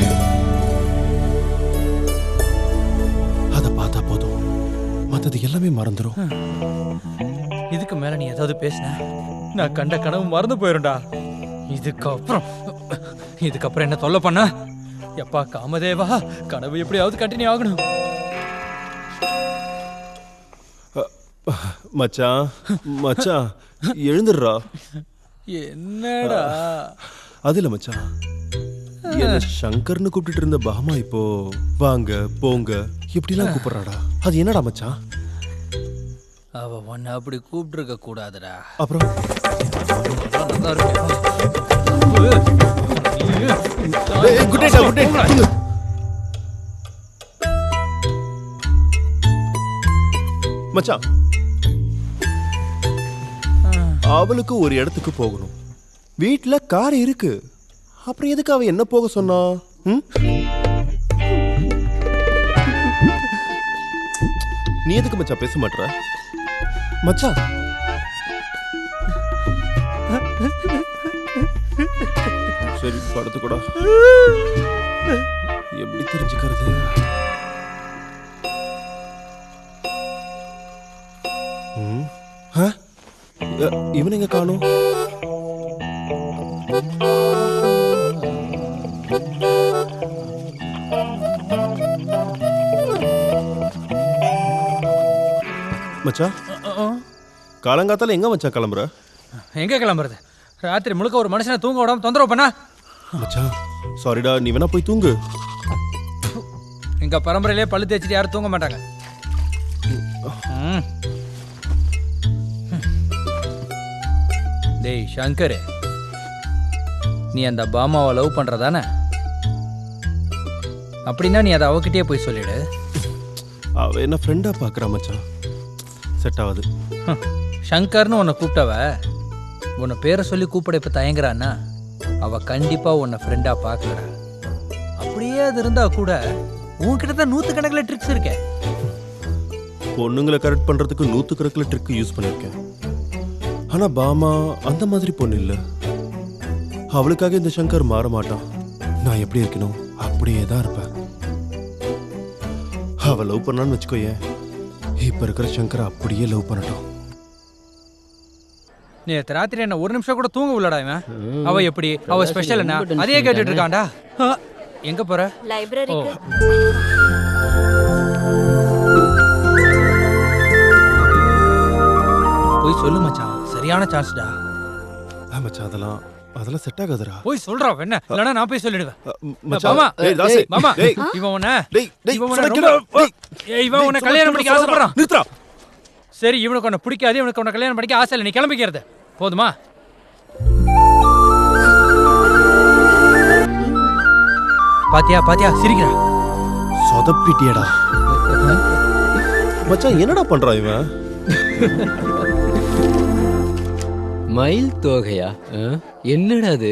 அதை பார்த்தா போதும் பார்த்தது எல்லாமே மறந்துடும். இதுக்கு மேல நீ ஏதாவது பேசின நான் கண்ட கனவு மறந்து போயிரும்டா. இதுக்கப்புறம் என்ன தொல்லை பண்ண? எப்பா காமதேவா, கனவு எப்படியாவது கண்டினியூ ஆகணும். மச்சான் மச்சான் எழுந்துடுறா. என்னடா? அது இல்ல மச்சான், என்ன சங்கர்னு கூப்பிட்டு இருந்த பாமா இப்போ வாங்க போங்க இப்படிலாம் கூப்பிடுறாடா. அது என்னடா மச்சான்? அவ உன்னை அப்படி கூப்பிட்டுருக்க கூடாதுடா. அப்புறம் மச்சான், அவளுக்கு ஒரு இடத்துக்கு போகணும். வீட்டுல கார் இருக்கு, அப்புறம் எதுக்கு அவ என்ன போக சொன்னா? நீ எதுக்கு மச்சான் பேச மாட்டற? மச்சான் சரி படுத்து கூட. எப்படி தெரிஞ்சுக்கிறது? இவன் எங்க காணும்? மச்சான் காலங்காத்தால எங்க மச்சான் கிளம்புற? எங்க கிளம்புறது? ராத்திரி முழுக்க ஒரு மனுஷனை தூங்க விடாம தொந்தரவு பண்ணா? மச்சான் சாரிடா, நீ வேணா போய் தூங்கு. எங்க பரம்பரையிலே பல்லு தேய்ச்சிட்டு யாரும் தூங்க மாட்டாங்க. டேய் சங்கர், நீ அந்த பாமாவை லவ் பண்றதானே? அப்படின்னா நீ அதை அவகிட்டயே போய் சொல்லிடு. அவ என்ன ஃப்ரெண்டா பாக்குறா மச்சான், செட் ஆகாது. சங்கர்னு உன்னை கூப்பிட்டவ உன்னை பேரை சொல்லி கூப்பிட இப்ப தயங்குறான்னா அவ கண்டிப்பா உன்னை ஃப்ரெண்டா பாக்கலடா. அப்படியே அது இருந்தா கூட உன்கிட்ட தான் 100 ட்ரிக்ஸ் இருக்கே. பொண்ணுங்களை கரெக்ட் பண்றதுக்கு 100 ட்ரிக் யூஸ் பண்ணிருக்கேன். ஆனா பாமா அந்த மாதிரி பொண்ணு இல்ல. அவளுக்காக இந்த சங்கர் மாற மாட்டான். நான் எப்படி இருக்கணும் அப்படியே தான் இருப்பேன். அவ லவ் பண்ணான்னு வச்சுக்கோயேன், இப்ப இருக்கிற சங்கர் அப்படியே லவ் பண்ணட்டும். நேற்று ராத்திரி என்ன ஒரு நிமிஷம் கூட தூங்க விடடா இவன். அவ எப்படி, அவ ஸ்பெஷல் என்ன அதையே கேட்டுட்டு இருக்கான்டா. எங்க போற? லைப்ரரிக்கு. போய் சொல்லு மச்சான், சரியான சான்ஸ்டா. மச்சான் அதெல்லாம் செட் ஆகாதுடா. போய் சொல்றா என்ன, இல்லனா நான் போய் சொல்லிடுவேன். மச்சான் மாமா, டேய் தாசி, மாமா, டேய் இவன் உன்னை இவன் உன்னை கல்யாணம் பண்ணிக்க ஆசைப்படுறான். நிறுத்துறா. சரி, இவனுக்கு உன்னை பிடிக்காது, இவனுக்கு உன்னை கல்யாணம் பண்ணிக்க ஆசை இல்லை, நீ கிளம்பிக்கிறது போதுமா? பாத்தியா சிரிக்கிறா. சொதப்பிட்டியடா மச்சான். என்னடா பண்றான் இவன்? மயில் தோகையா? என்னடா அது?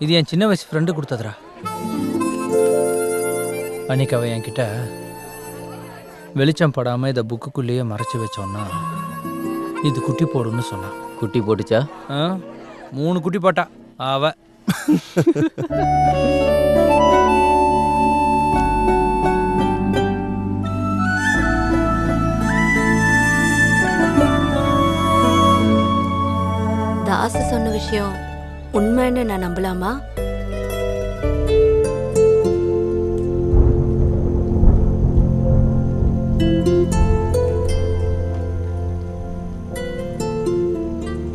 இது என் சின்ன வயசு ஃப்ரெண்டு கொடுத்ததுரா. அன்னைக்கு அவ என்கிட்ட வெளிச்சம் படாம இதை புக்குக்குள்ளேயே மறைச்சு வச்சோன்னா இது குட்டி போடுன்னு சொன்னான். குட்டி போட்டுச்சா? 3 குட்டி போட்டா அவ. தாசு சொன்ன விஷயம் உண்மைன்னு நான் நம்பலாமா?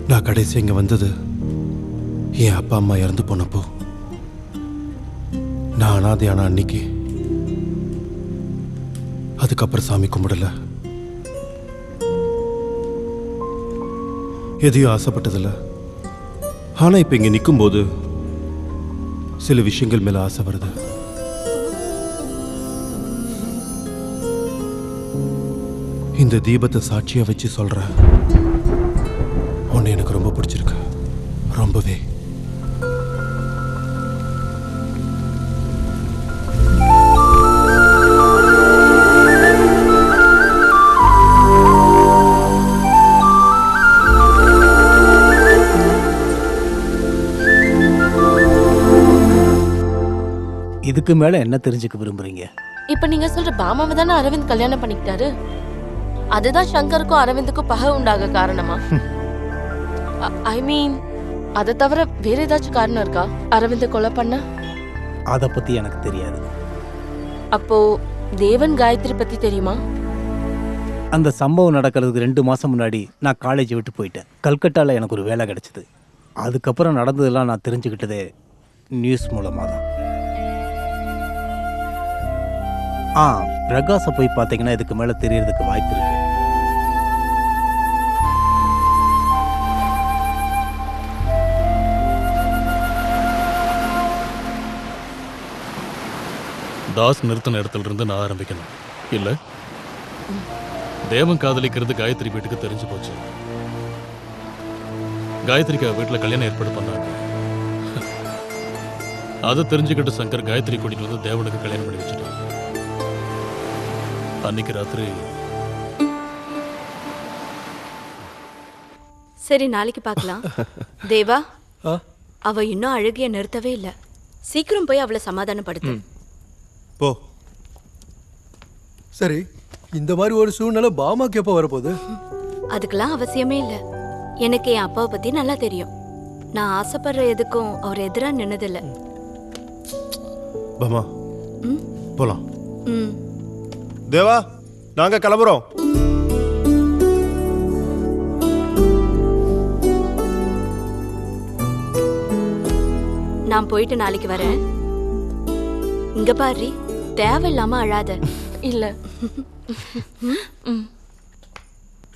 நான் கடைசி இங்க வந்தது என் அப்பா அம்மா இறந்து போனப்போ. நான் அனாதையான அன்னைக்கு. அதுக்கப்புறம் சாமி கும்பிடல, எதையும் ஆசைப்பட்டதில்ல. ஆனா இப்ப இங்க நிற்கும் போது சில விஷயங்கள் மேல ஆசை வருது. இந்த தீபத்தை சாட்சியா வச்சு சொல்றேன், உன்னை எனக்கு ரொம்ப பிடிச்சிருக்கு, ரொம்பவே. இதுக்கு மேல என்ன தெரிஞ்சுக்க விரும்புறீங்க? இப்ப நீங்க சொல்ற பாமாவை தானே அரவிந்த் கல்யாணம் பண்ணிக்கிட்டாரு? அதுதான் சங்கருக்கும் அரவிந்துக்கும் பகை உண்டாக காரணமா? ஐ மீன் அதை தவிர வேற ஏதாச்சும் காரணம் இருக்கா அரவிந்த கொலை பண்ண? அதை பத்தி எனக்கு தெரியாது. அப்போ தேவன் காயத்ரி பத்தி தெரியுமா? அந்த சம்பவம் நடக்கிறதுக்கு 2 மாசம் முன்னாடி நான் காலேஜ் விட்டு போயிட்டேன். கல்கட்டாவில் எனக்கு ஒரு வேலை கிடைச்சிது. அதுக்கப்புறம் நடந்ததெல்லாம் நான் தெரிஞ்சுக்கிட்டதே நியூஸ் மூலமாக தான். பிரகாஷை போய் பார்த்தீங்கன்னா இதுக்கு மேலே தெரியறதுக்கு வாய்ப்பு இருக்கு. தாஸ் நிறுத்தின இடத்துல இருந்து நான் ஆரம்பிக்கணும். இல்ல தேவன் காதலிக்கிறது காயத்ரி வீட்டுக்கு தெரிஞ்சு போச்சு. காயத்ரிக்கு வீட்டுல கல்யாணம் ஏற்பாடு பண்ணாங்க. அதை தெரிஞ்சுக்கிட்டு சங்கர் காயத்ரி கூட்டிட்டு வந்து தேவனுக்கு கல்யாணம் பண்ணி வச்சுட்டாங்க. அன்னைக்கு ராத்திரி. சரி, நாளைக்கு பார்க்கலாம். தேவா, அவ இன்னும் அழுகிய நிறுத்தவே இல்ல. சீக்கிரம் போய் அவளை சமாதானப்படுத்து. போ. சரி, இந்த மாதிரி ஒரு சூழ்நிலை பாமாக்கு எப்போ வரப்போகுது? அதுக்கெல்லாம் அவசியமே இல்லை. எனக்கு என் அப்பாவை பத்தி நல்லா தெரியும். நான் ஆசைப்படுற எதுக்கும் அவர் எதிரா நின்னதில்லை. பாமா போலாம். தேவா, நாங்க கிளம்புறோம். நான் போயிட்டு நாளைக்கு வரேன். இங்க பாரு, தேவையில்லாம அழாத. இல்ல,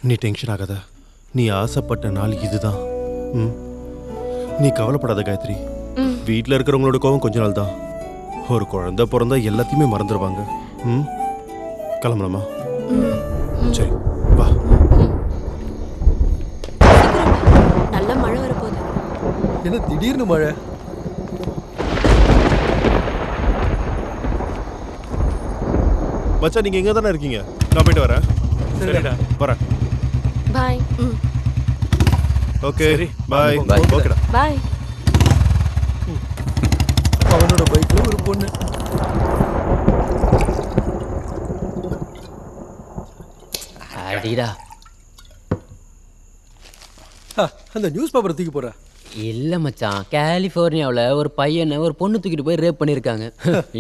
நீ டென்ஷன் ஆகாத. நீ ஆசைப்பட்ட நாள் இதுதான். நீ கவலைப்படாத காயத்ரி. வீட்டில் இருக்கிறவங்களோட கோவம் கொஞ்ச நாள் தான். ஒரு குழந்தை பிறந்தா எல்லாத்தையுமே மறந்துடுவாங்க. கிளம்பலாமா? சரி, வா. நல்ல மழை வரப்போகுது. என்ன திடீர்னு மழை? மச்சா, நீங்க எங்க தானே இருக்கீங்க? நான் போயிட்டு வரேன். சரிடா, வரேன். பாய். ஓகே, பாய். ஓகேடா, பாய். அவனோட பைக்ல ஒரு பொண்ணு. அடிடா, அந்த நியூஸ் பேப்பர் தூக்கி போற? இல்ல மச்சான், கலிபோர்னியாவில் ஒரு பையனை ஒரு பொண்ணு தூக்கிட்டு போய் ரேப் பண்ணியிருக்காங்க.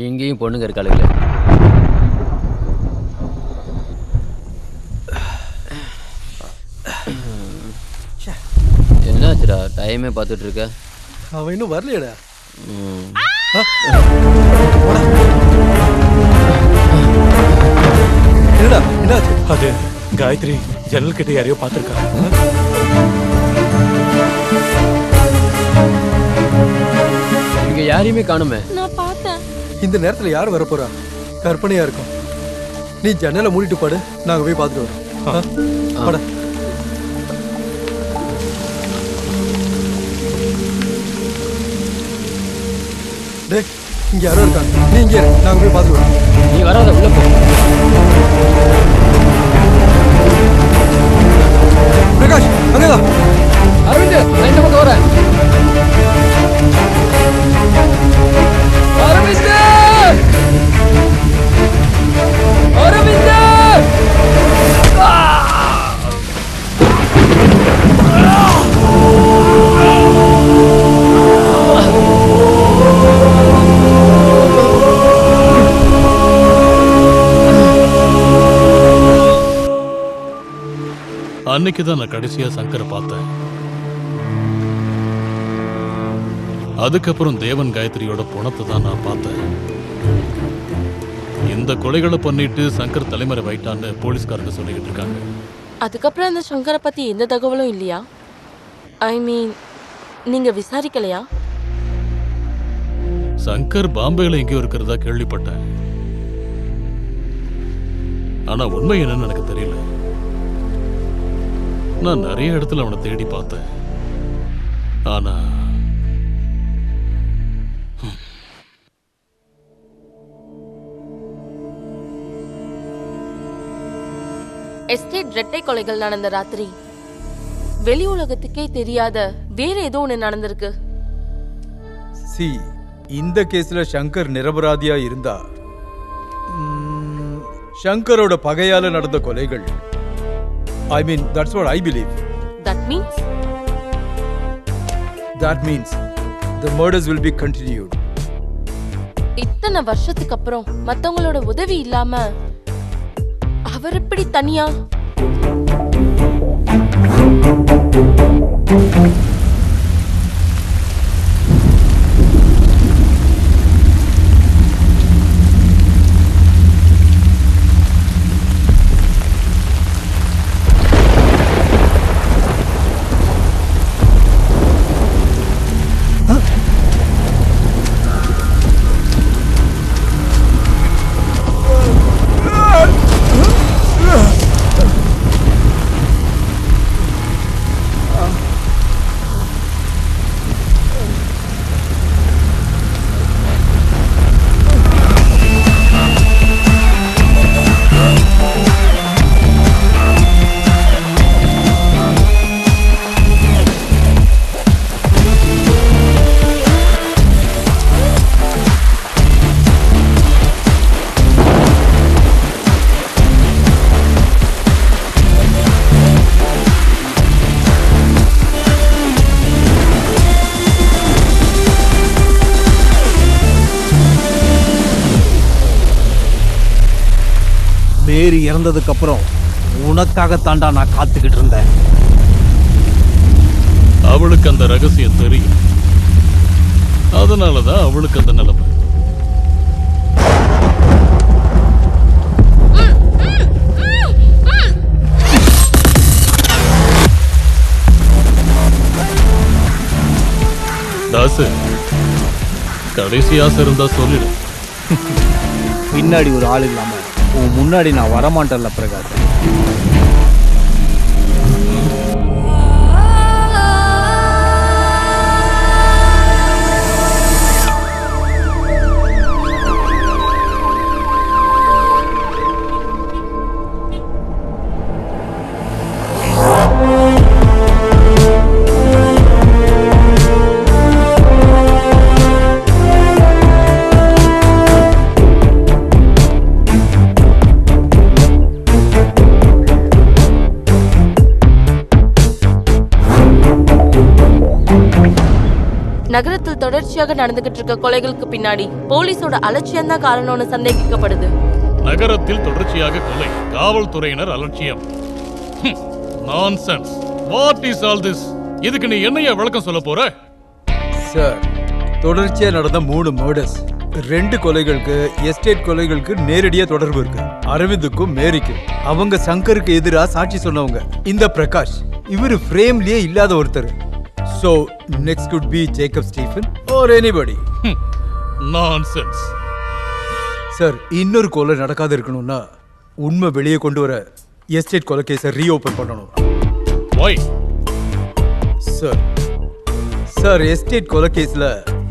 இங்கேயும் பொண்ணுங்க இருக்காளுங்களே. என்னாச்சுடா, டைமே பார்த்துட்டு இருக்க? அவன் இன்னும் வரலையடா. என்னடா என்னாச்சு? அது காயத்ரி ஜன்னல் கிட்ட யாரையோ பார்த்துருக்கா. இங்க யாரையுமே காணுமே. நான் பார்த்தேன். இந்த நேரத்துல யார் வர போறா? கற்பனையா இருக்கும். நீ ஜன்னலை மூடிட்டு பாடு, நாங்க போய் பார்த்துட்டு வரோம். வாடா. டேய், இங்க யாரோ இருக்காங்க. நீ இங்கே இரு, நாங்க போய் பார்த்துட்டு வரோம். நீ வராத, உள்ள போ. பிரகாஷ், அங்கதான். அரவிந்த், நான் இந்த பக்கம் வரேன். அரவிந்த்! அரவிந்த்! அன்னைக்கு தான் நான் கடைசியா சங்கரை பார்த்தேன். அதுக்கப்புறம் தேவன் காயத்ரியோட பணத்தை தான் நான் பார்த்தேன். இந்த கொலைகளை பண்ணிட்டு சங்கர் தலைமறைவாயிட்டான்னு போலீஸ்காரங்க சொல்லிக்கிட்டு இருக்காங்க. அதுக்கப்புறம் அந்த சங்கரை பத்தி எந்த தகவலும் இல்லையா? ஐ மீன், நீங்க விசாரிக்கலையா? சங்கர் பாம்பேல எங்கேயோ இருக்கிறதா கேள்விப்பட்டேன். ஆனா உண்மை என்னன்னு எனக்கு தெரியல. நான் நிறைய இடத்துல அவனை தேடி பார்த்தேன். ஆனா எஸ்டேட் இரட்டை கொலைகள் நடந்த ராத்திரி வெளி உலகத்துக்கே தெரியாத வேற ஏதோ ஒண்ணு நடந்திருக்கு. சி, இந்த கேஸ்ல சங்கர் நிரபராதியா இருந்தா சங்கரோட பகையால நடந்த கொலைகள் I mean, that's what I believe. That means That means the murders will be continued. இத்தனை வருஷத்துக்கு அப்புறம் மத்தவங்களோட உதவி இல்லாம அவர் எப்படி தனியா? மேரி இறந்ததுக்கு அப்புறம் உனக்காக தாண்டா நான் காத்துக்கிட்டு இருந்தேன். அவளுக்கு அந்த ரகசியம் தெரியும். அதனாலதான் அவளுக்கு அந்த நிலைமை. தாசு, கடைசி ஆசை இருந்தா சொல்லிடு. பின்னாடி ஒரு ஆள் இல்லாம உன் முன்னாடி நான் வரமாட்டேன்ல பிரகாஷ். நகரத்தில் தொடர்ச்சியாக நடந்துகிட்டு இருக்க கொலைகளுக்கு பின்னாடி போலீஸோட அலட்சியம் தான் காரணம்னு சந்தேகிக்கப்படுது. நகரத்தில் தொடர்ச்சியாக கொலை, காவல்துறையினர் அலட்சியம். Nonsense. What is all this? இதுக்கு நீ என்னையா விளக்கம் சொல்ல போற? சார், தொடர்ச்சியா நடந்த 3 மர்டர்ஸ், 2 கொலைகளுக்கு, எஸ்டேட் கொலைகளுக்கு நேரடியா தொடர்பு இருக்கு. அரவிந்துக்கும் மேரிக்கும். அவங்க சங்கருக்கு எதிராக சாட்சி சொன்னவங்க. இந்த பிரகாஷ் இவரு ஃப்ரேம்லயே இல்லாத ஒருத்தர். So next could be Jacob Stephen or anybody. Nonsense. Sir, இன்னொரு கொலை நடக்காத இருக்கணும்னா உண்மை வெளியே கொண்டு வர எஸ்டேட் கொலை கேஸை ரீஓபன் பண்ணணும். Why? சார் எஸ்டேட் கொலை கேஸ்ல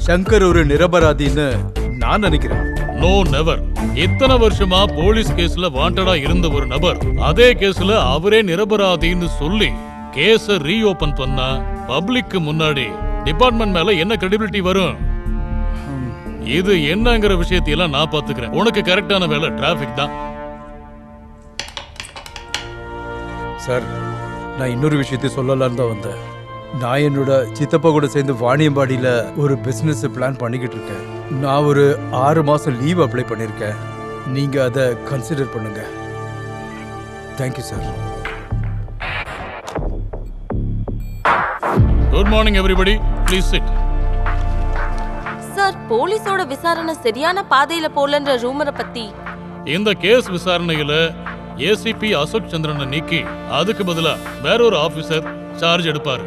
சங்கர் ஒரு நிரபராதின்னு நான் நினைக்கிறேன். No, never. இத்தனை வருஷமா போலீஸ் கேஸ்ல வாண்டடா இருந்த ஒரு நபர் அதே கேஸ்ல அவரே நிரபராதின்னு சொல்லி கேஸ ரீஓபன் பண்ணா பப்ளிக்கு முன்னாடி டிபார்ட்மெண்ட் மேல என்ன கிரெடிபிலிட்டி வரும்? இது என்னங்கிற விஷயத்தையெல்லாம் நான் பாத்துக்கிறேன். உனக்கு கரெக்டான வேலை டிராபிக் தான். சார், நான் இன்னொரு விஷயத்தை சொல்லலான்னு தான் வந்தேன். நான் என்னோட சித்தப்பா கூட சேர்ந்து வாணியம்பாடியில ஒரு பிசினஸ் பிளான் பண்ணிக்கிட்டு இருக்கேன். நான் ஒரு 6 மாசம் லீவ் அப்ளை பண்ணிருக்கேன். நீங்க அதை கன்சிடர் பண்ணுங்க. Thank you sir. Good morning everybody, please sit. Sir, போலீஸோட விசாரணை சரியான பாதையில போலன்ற ரூமரை பத்தி. இந்த கேஸ் விசாரணையில ஏசிபி அசோக் சந்திரனை நீக்கி அதுக்கு பதிலா வேற ஒரு ஆபீசர் சார்ஜ் எடுப்பாரு.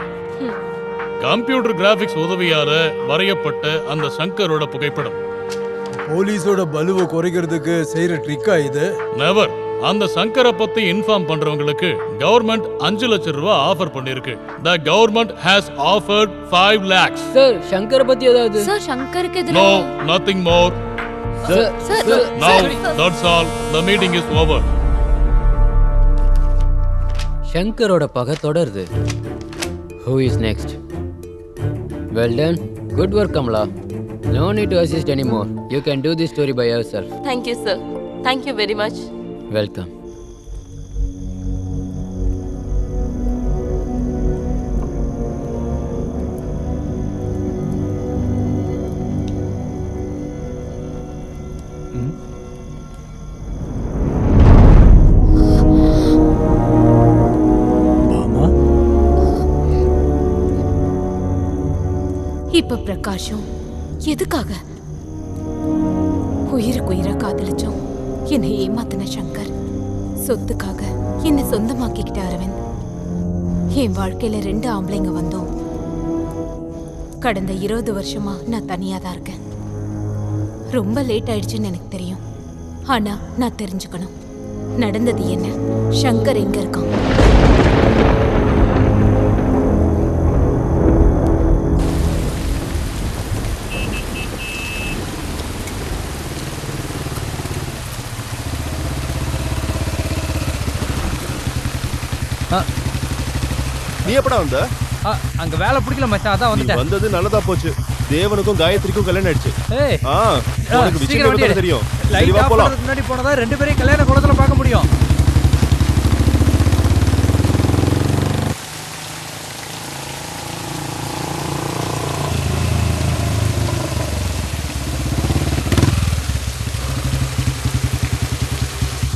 கம்ப்யூட்டர் கிராபிக்ஸ் உதவியால வரையப்பட்ட அந்த சங்கரோட புகைப்படம். போலீஸோட பலுவை குறைக்கிறதுக்கு செய்யற ட்ரிக்கா இது? நெவர். அந்த சங்கரை பத்தி இன்ஃபார்ம் பண்றவங்களுக்கு கவர்மெண்ட் 5 லட்சம் ரூபாய் ஆஃபர் பண்ணிருக்கு. The government has offered 5 lakhs. Sir, சங்கரை பத்தி ஏதாவது? சார், சங்கருக்கு எதிரா? No, nothing more. Sir, Now, that's all. The meeting is over. சங்கரோட பகை தொடருது. Who is next? Well done. Good work, Kamala. No need to assist anymore. You can do this story by yourself. Thank you, sir. Thank you very much. Welcome. வருஷம் எதுக்காக? உயிருக்கு உயிரா காதலிச்சோம். என்னை ஏமாத்தின சங்கர் சொத்துக்காக என்னை சொந்தமாக்கிக்கிட்ட அரவிந்த். என் வாழ்க்கையில 2 ஆம்பளைங்க வந்தோம். கடந்த 20 வருஷமா நான் தனியா தான் இருக்கேன். ரொம்ப லேட் ஆயிடுச்சுன்னு எனக்கு தெரியும். ஆனா நான் தெரிஞ்சுக்கணும், நடந்தது என்ன, சங்கர் எங்க இருக்கான்? நீ எப்படா வந்த? அங்க வேலை பிடிக்கல மச்சான், அதான் வந்துட்டேன். வந்தது நல்லதா போச்சு. தேவனுக்கும் காயத்ரிக்கும் கல்யாணம் ஆயிடுச்சு. உனக்கு விஷயம் தெரியும். சரி வா போலாம். முன்னாடி போனதா 2 பேரையும் கல்யாண குளத்துல பார்க்க முடியும்.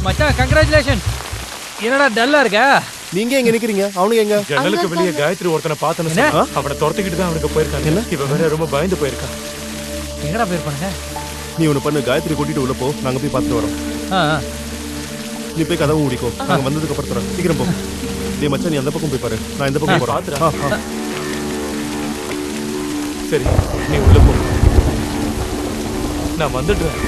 மச்சான் கங்க்ராச்சுலேஷன். என்னடா டல்லா இருக்க? நீங்க எங்க நிக்கிறீங்க? அவனுக்கு எங்க? ஜன்னலுக்கு வெளியே காயத்ரி ஒருத்தனை பார்த்தனே. அவனை துரத்திக்கிட்டு தான் அவனுக்கு போயிருக்காங்க. இவன் வேற ரொம்ப பயந்து போயிருக்கான். எங்கடா போயிருப்பானுங்க? நீ ஒண்ணு பண்ணு, காயத்ரி கூட்டிட்டு உள்ள போ, நாங்க போய் பார்த்துட்டு வரோம். நீ போய் கதவு மூடிக்கோ, நாங்க வந்ததுக்கு அப்புறம் தரோம். சீக்கிரம் போ. டேய் மச்சான், நீ அந்த பக்கம் போய் பாரு, நான் இந்த பக்கம் போறேன். சரி நீ உள்ள போ, நான் வந்துடுறேன்.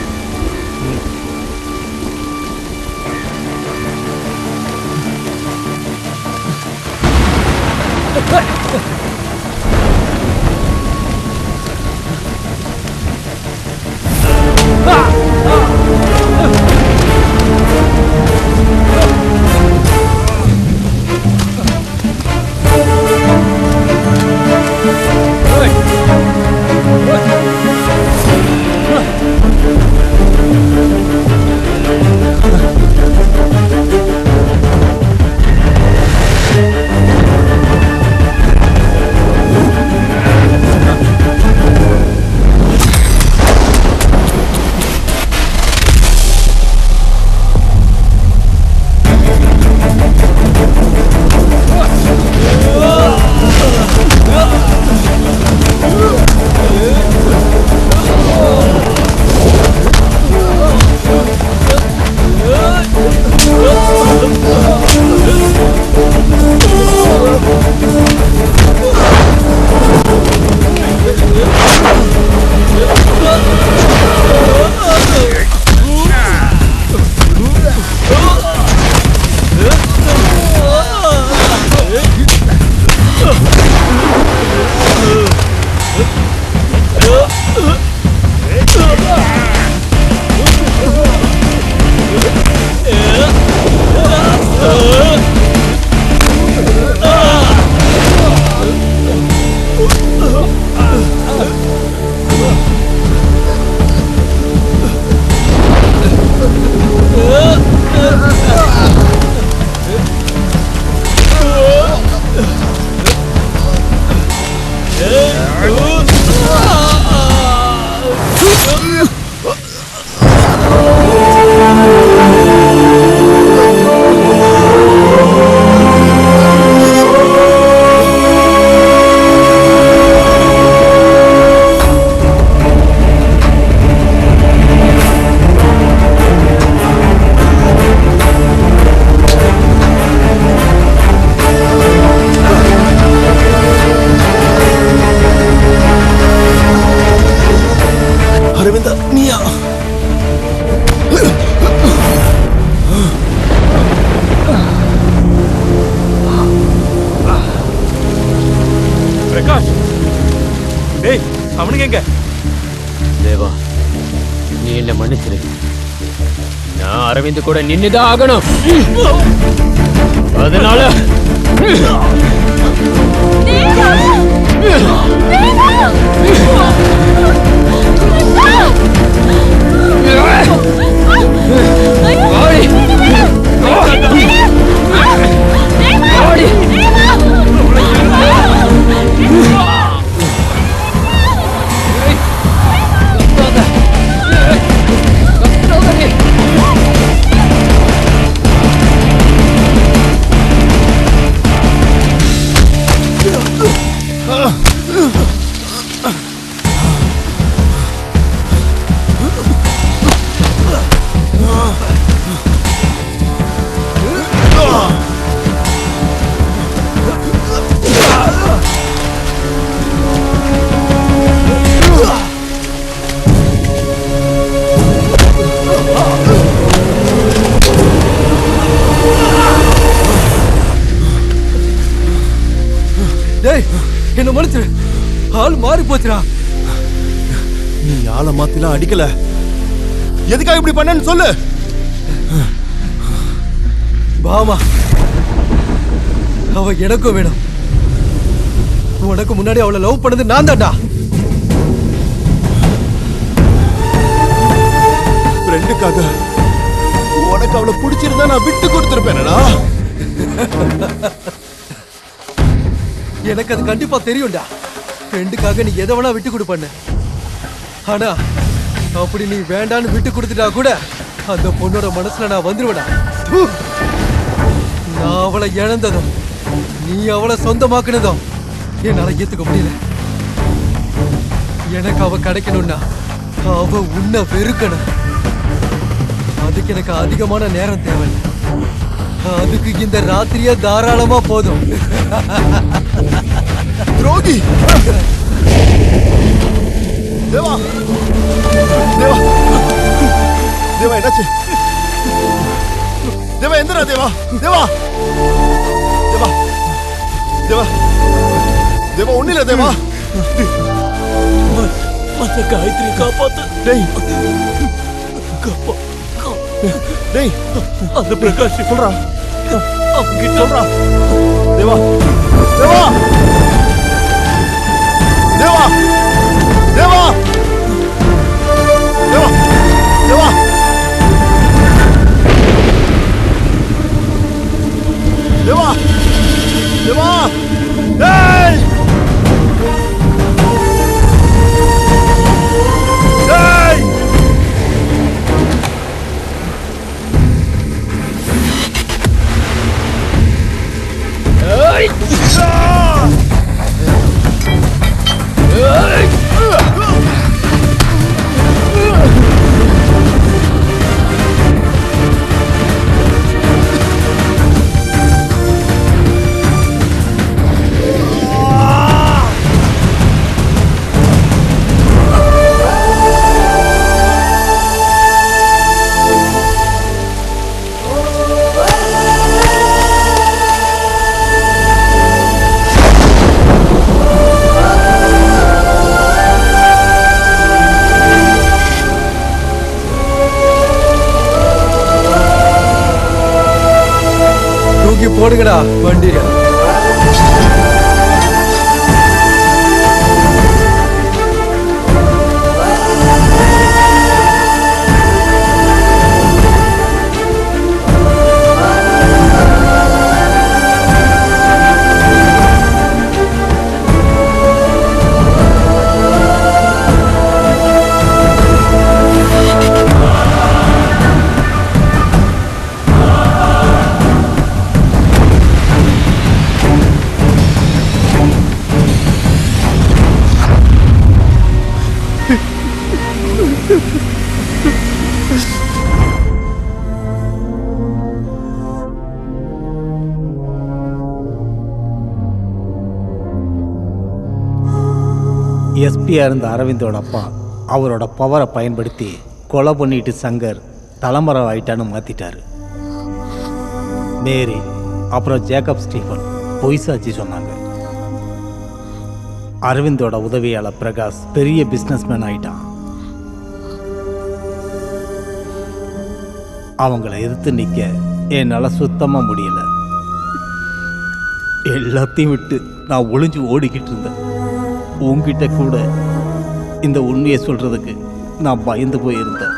அவனுக்கு எங்க? தேவா, நீ என்ன மன்னிச்சிரு. நான் அரவிந்த் கூட நின்னுதான் ஆகணும். அதனால ஆள் மாறி போச்சுடா. நீ ஆளை மாத்திலாம் அடிக்கல, எதுக்காக இப்படி பண்ணன்னு சொல்லு. பாமா, அவ எனக்கும் வேணும். உனக்கு முன்னாடி அவளை லவ் பண்ணது நான் தான்டா. ஃப்ரெண்டுக்காக உனக்கு அவளை பிடிச்சிருந்தா நான் விட்டு கொடுத்துருப்பேனடா. எனக்கு அது கண்டிப்பா தெரியும்டா. ஃப்ரெண்டுக்காக நீ எதை வேணா விட்டு கொடுப்பண்ண. ஆனா அப்படி நீ வேண்டான்னு விட்டு கொடுத்துட்டா கூட அந்த பொண்ணோட மனசுல நான் வந்துருவேடா. நான் அவளை இழந்ததும் நீ அவளை சொந்தமாக்குனதும் என்னால ஏத்துக்க முடியல. எனக்கு அவ கிடைக்கணும்னா அவ உன்னை வெறுக்கணும். அதுக்கு எனக்கு அதிகமான நேரம் தேவை. அதுக்கு இந்த ராத்திரியே தாராளமா போதும். துரோகி! தேவா, தேவா, தேவா, என்னாச்சு? தேவா, எந்திரா தேவா, தேவா, தேவா, தேவா, தேவா, ஒண்ணு இல்ல தேவா. காயத்ரி காப்பாத்து. டேய், டேய், அந்த பிரகாஷ் சொல்றா, அவங்க சொல்றா. தேவா, தேவா, தேவா, தேவா, தேவா, தேவா, தேவா, தேவா, டேய், டேய். போடுங்கடா வண்டிய. எஸ்பியாக இருந்த அரவிந்தோட அப்பா அவரோட பவரை பயன்படுத்தி கொலை பண்ணிட்டு சங்கர் தலைமறை ஆயிட்டான்னு மாற்றிட்டாரு. மேரி அப்புறம் ஜேக்கப் ஸ்டீஃபன் பொய் சாட்சி சொன்னாங்க. அரவிந்தோட உதவியாளர் பிரகாஷ் பெரிய பிஸ்னஸ்மேன் ஆயிட்டான். அவங்கள எதிர்த்து நிற்க என்னால் சுத்தமாக முடியல. எல்லாத்தையும் விட்டு நான் ஒளிஞ்சு ஓடிக்கிட்டு இருந்தேன். உங்ககிட்ட கூட இந்த உண்மையை சொல்றதுக்கு நான் பயந்து போயிருந்தேன்.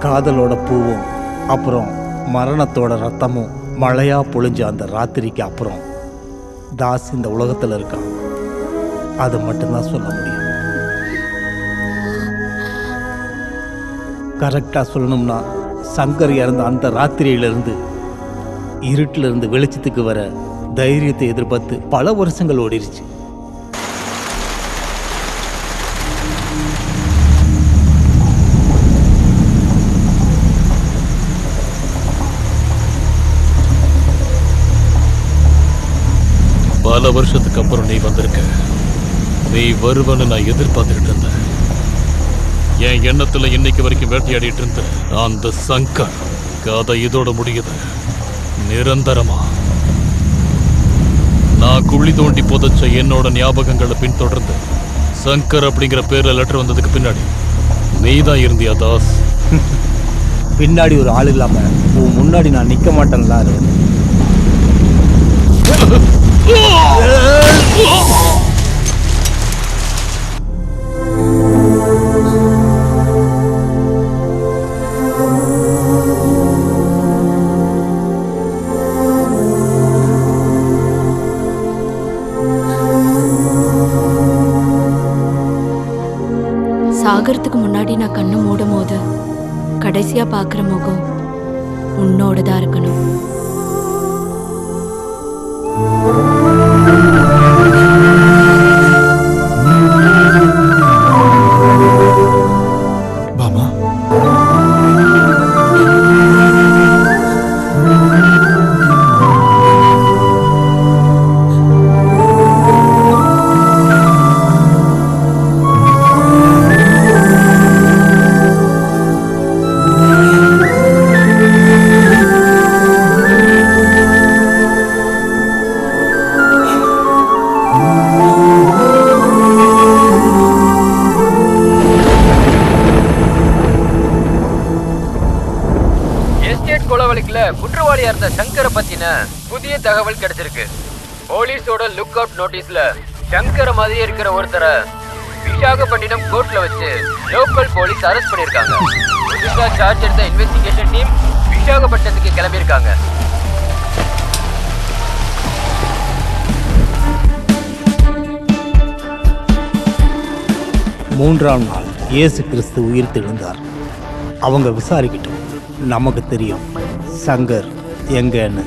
காதலோட பூவும் அப்புறம் மரணத்தோட ரத்தமும் மழையா பொழிஞ்ச அந்த ராத்திரிக்கு அப்புறம் தாஸ் இந்த உலகத்தில் இருக்கான். அது மட்டும்தான் சொல்ல முடியும். கரெக்டாக சொல்லணும்னா சங்கர் இறந்த அந்த ராத்திரியிலிருந்து இருட்டிலிருந்து வெளிச்சத்துக்கு வர தைரியத்தை எதிர்பார்த்து பல வருஷங்கள் ஓடிருச்சு. பல வருஷத்துக்கு அப்புறம் நீ வந்திருக்க. நீ வருவன்னு நான் எதிர்பார்த்துக்கிட்டு இருந்தேன். என் எண்ணத்துல இன்னைக்கு வரைக்கும் வேட்டையாடிட்டு இருந்த அந்த சங்கர் கதை இதோட முடியுது. நிரந்தரமா நான் குழி தோண்டி புதைச்ச என்னோட ஞாபகங்களை பின்தொடர்ந்து சங்கர் அப்படிங்கிற பேர்ல லெட்டர் வந்ததுக்கு பின்னாடி நீ தான் இருந்தியா தாஸ்? பின்னாடி ஒரு ஆள் இல்லாம உன் முன்னாடி நான் நிக்க மாட்டேன்ல. சாகறதுக்கு முன்னாடி நான் கண்ணு மூடும் போது கடைசியா பாக்குற முகம் உன்னோடதான் இருக்கணும். பாமா, எஸ்டேட் கொலவழிக்குல குற்றவாளியா இருந்த சங்கரை பத்தின புதிய தகவல் கிடைச்சிருக்கு. போலீஸோட லுக் அவுட் நோட்டீஸ்ல சங்கரை மாதிரியே இருக்கிற ஒருத்தரை விசாகப்பட்டினம் கோர்ட்ல வச்சு லோக்கல் போலீஸ் அரெஸ்ட் பண்ணிருக்காங்க. புதுசா சார்ஜ் எடுத்த இன்வெஸ்டிகேஷன் டீம் விசாகப்பட்டினத்துக்கு கிளம்பியிருக்காங்க. மூன்றாம் நாள் இயேசு கிறிஸ்து உயிர் தெழுந்தார். அவங்க விசாரிக்கட்டும், நமக்கு தெரியும் சங்கர் எங்கன்னு.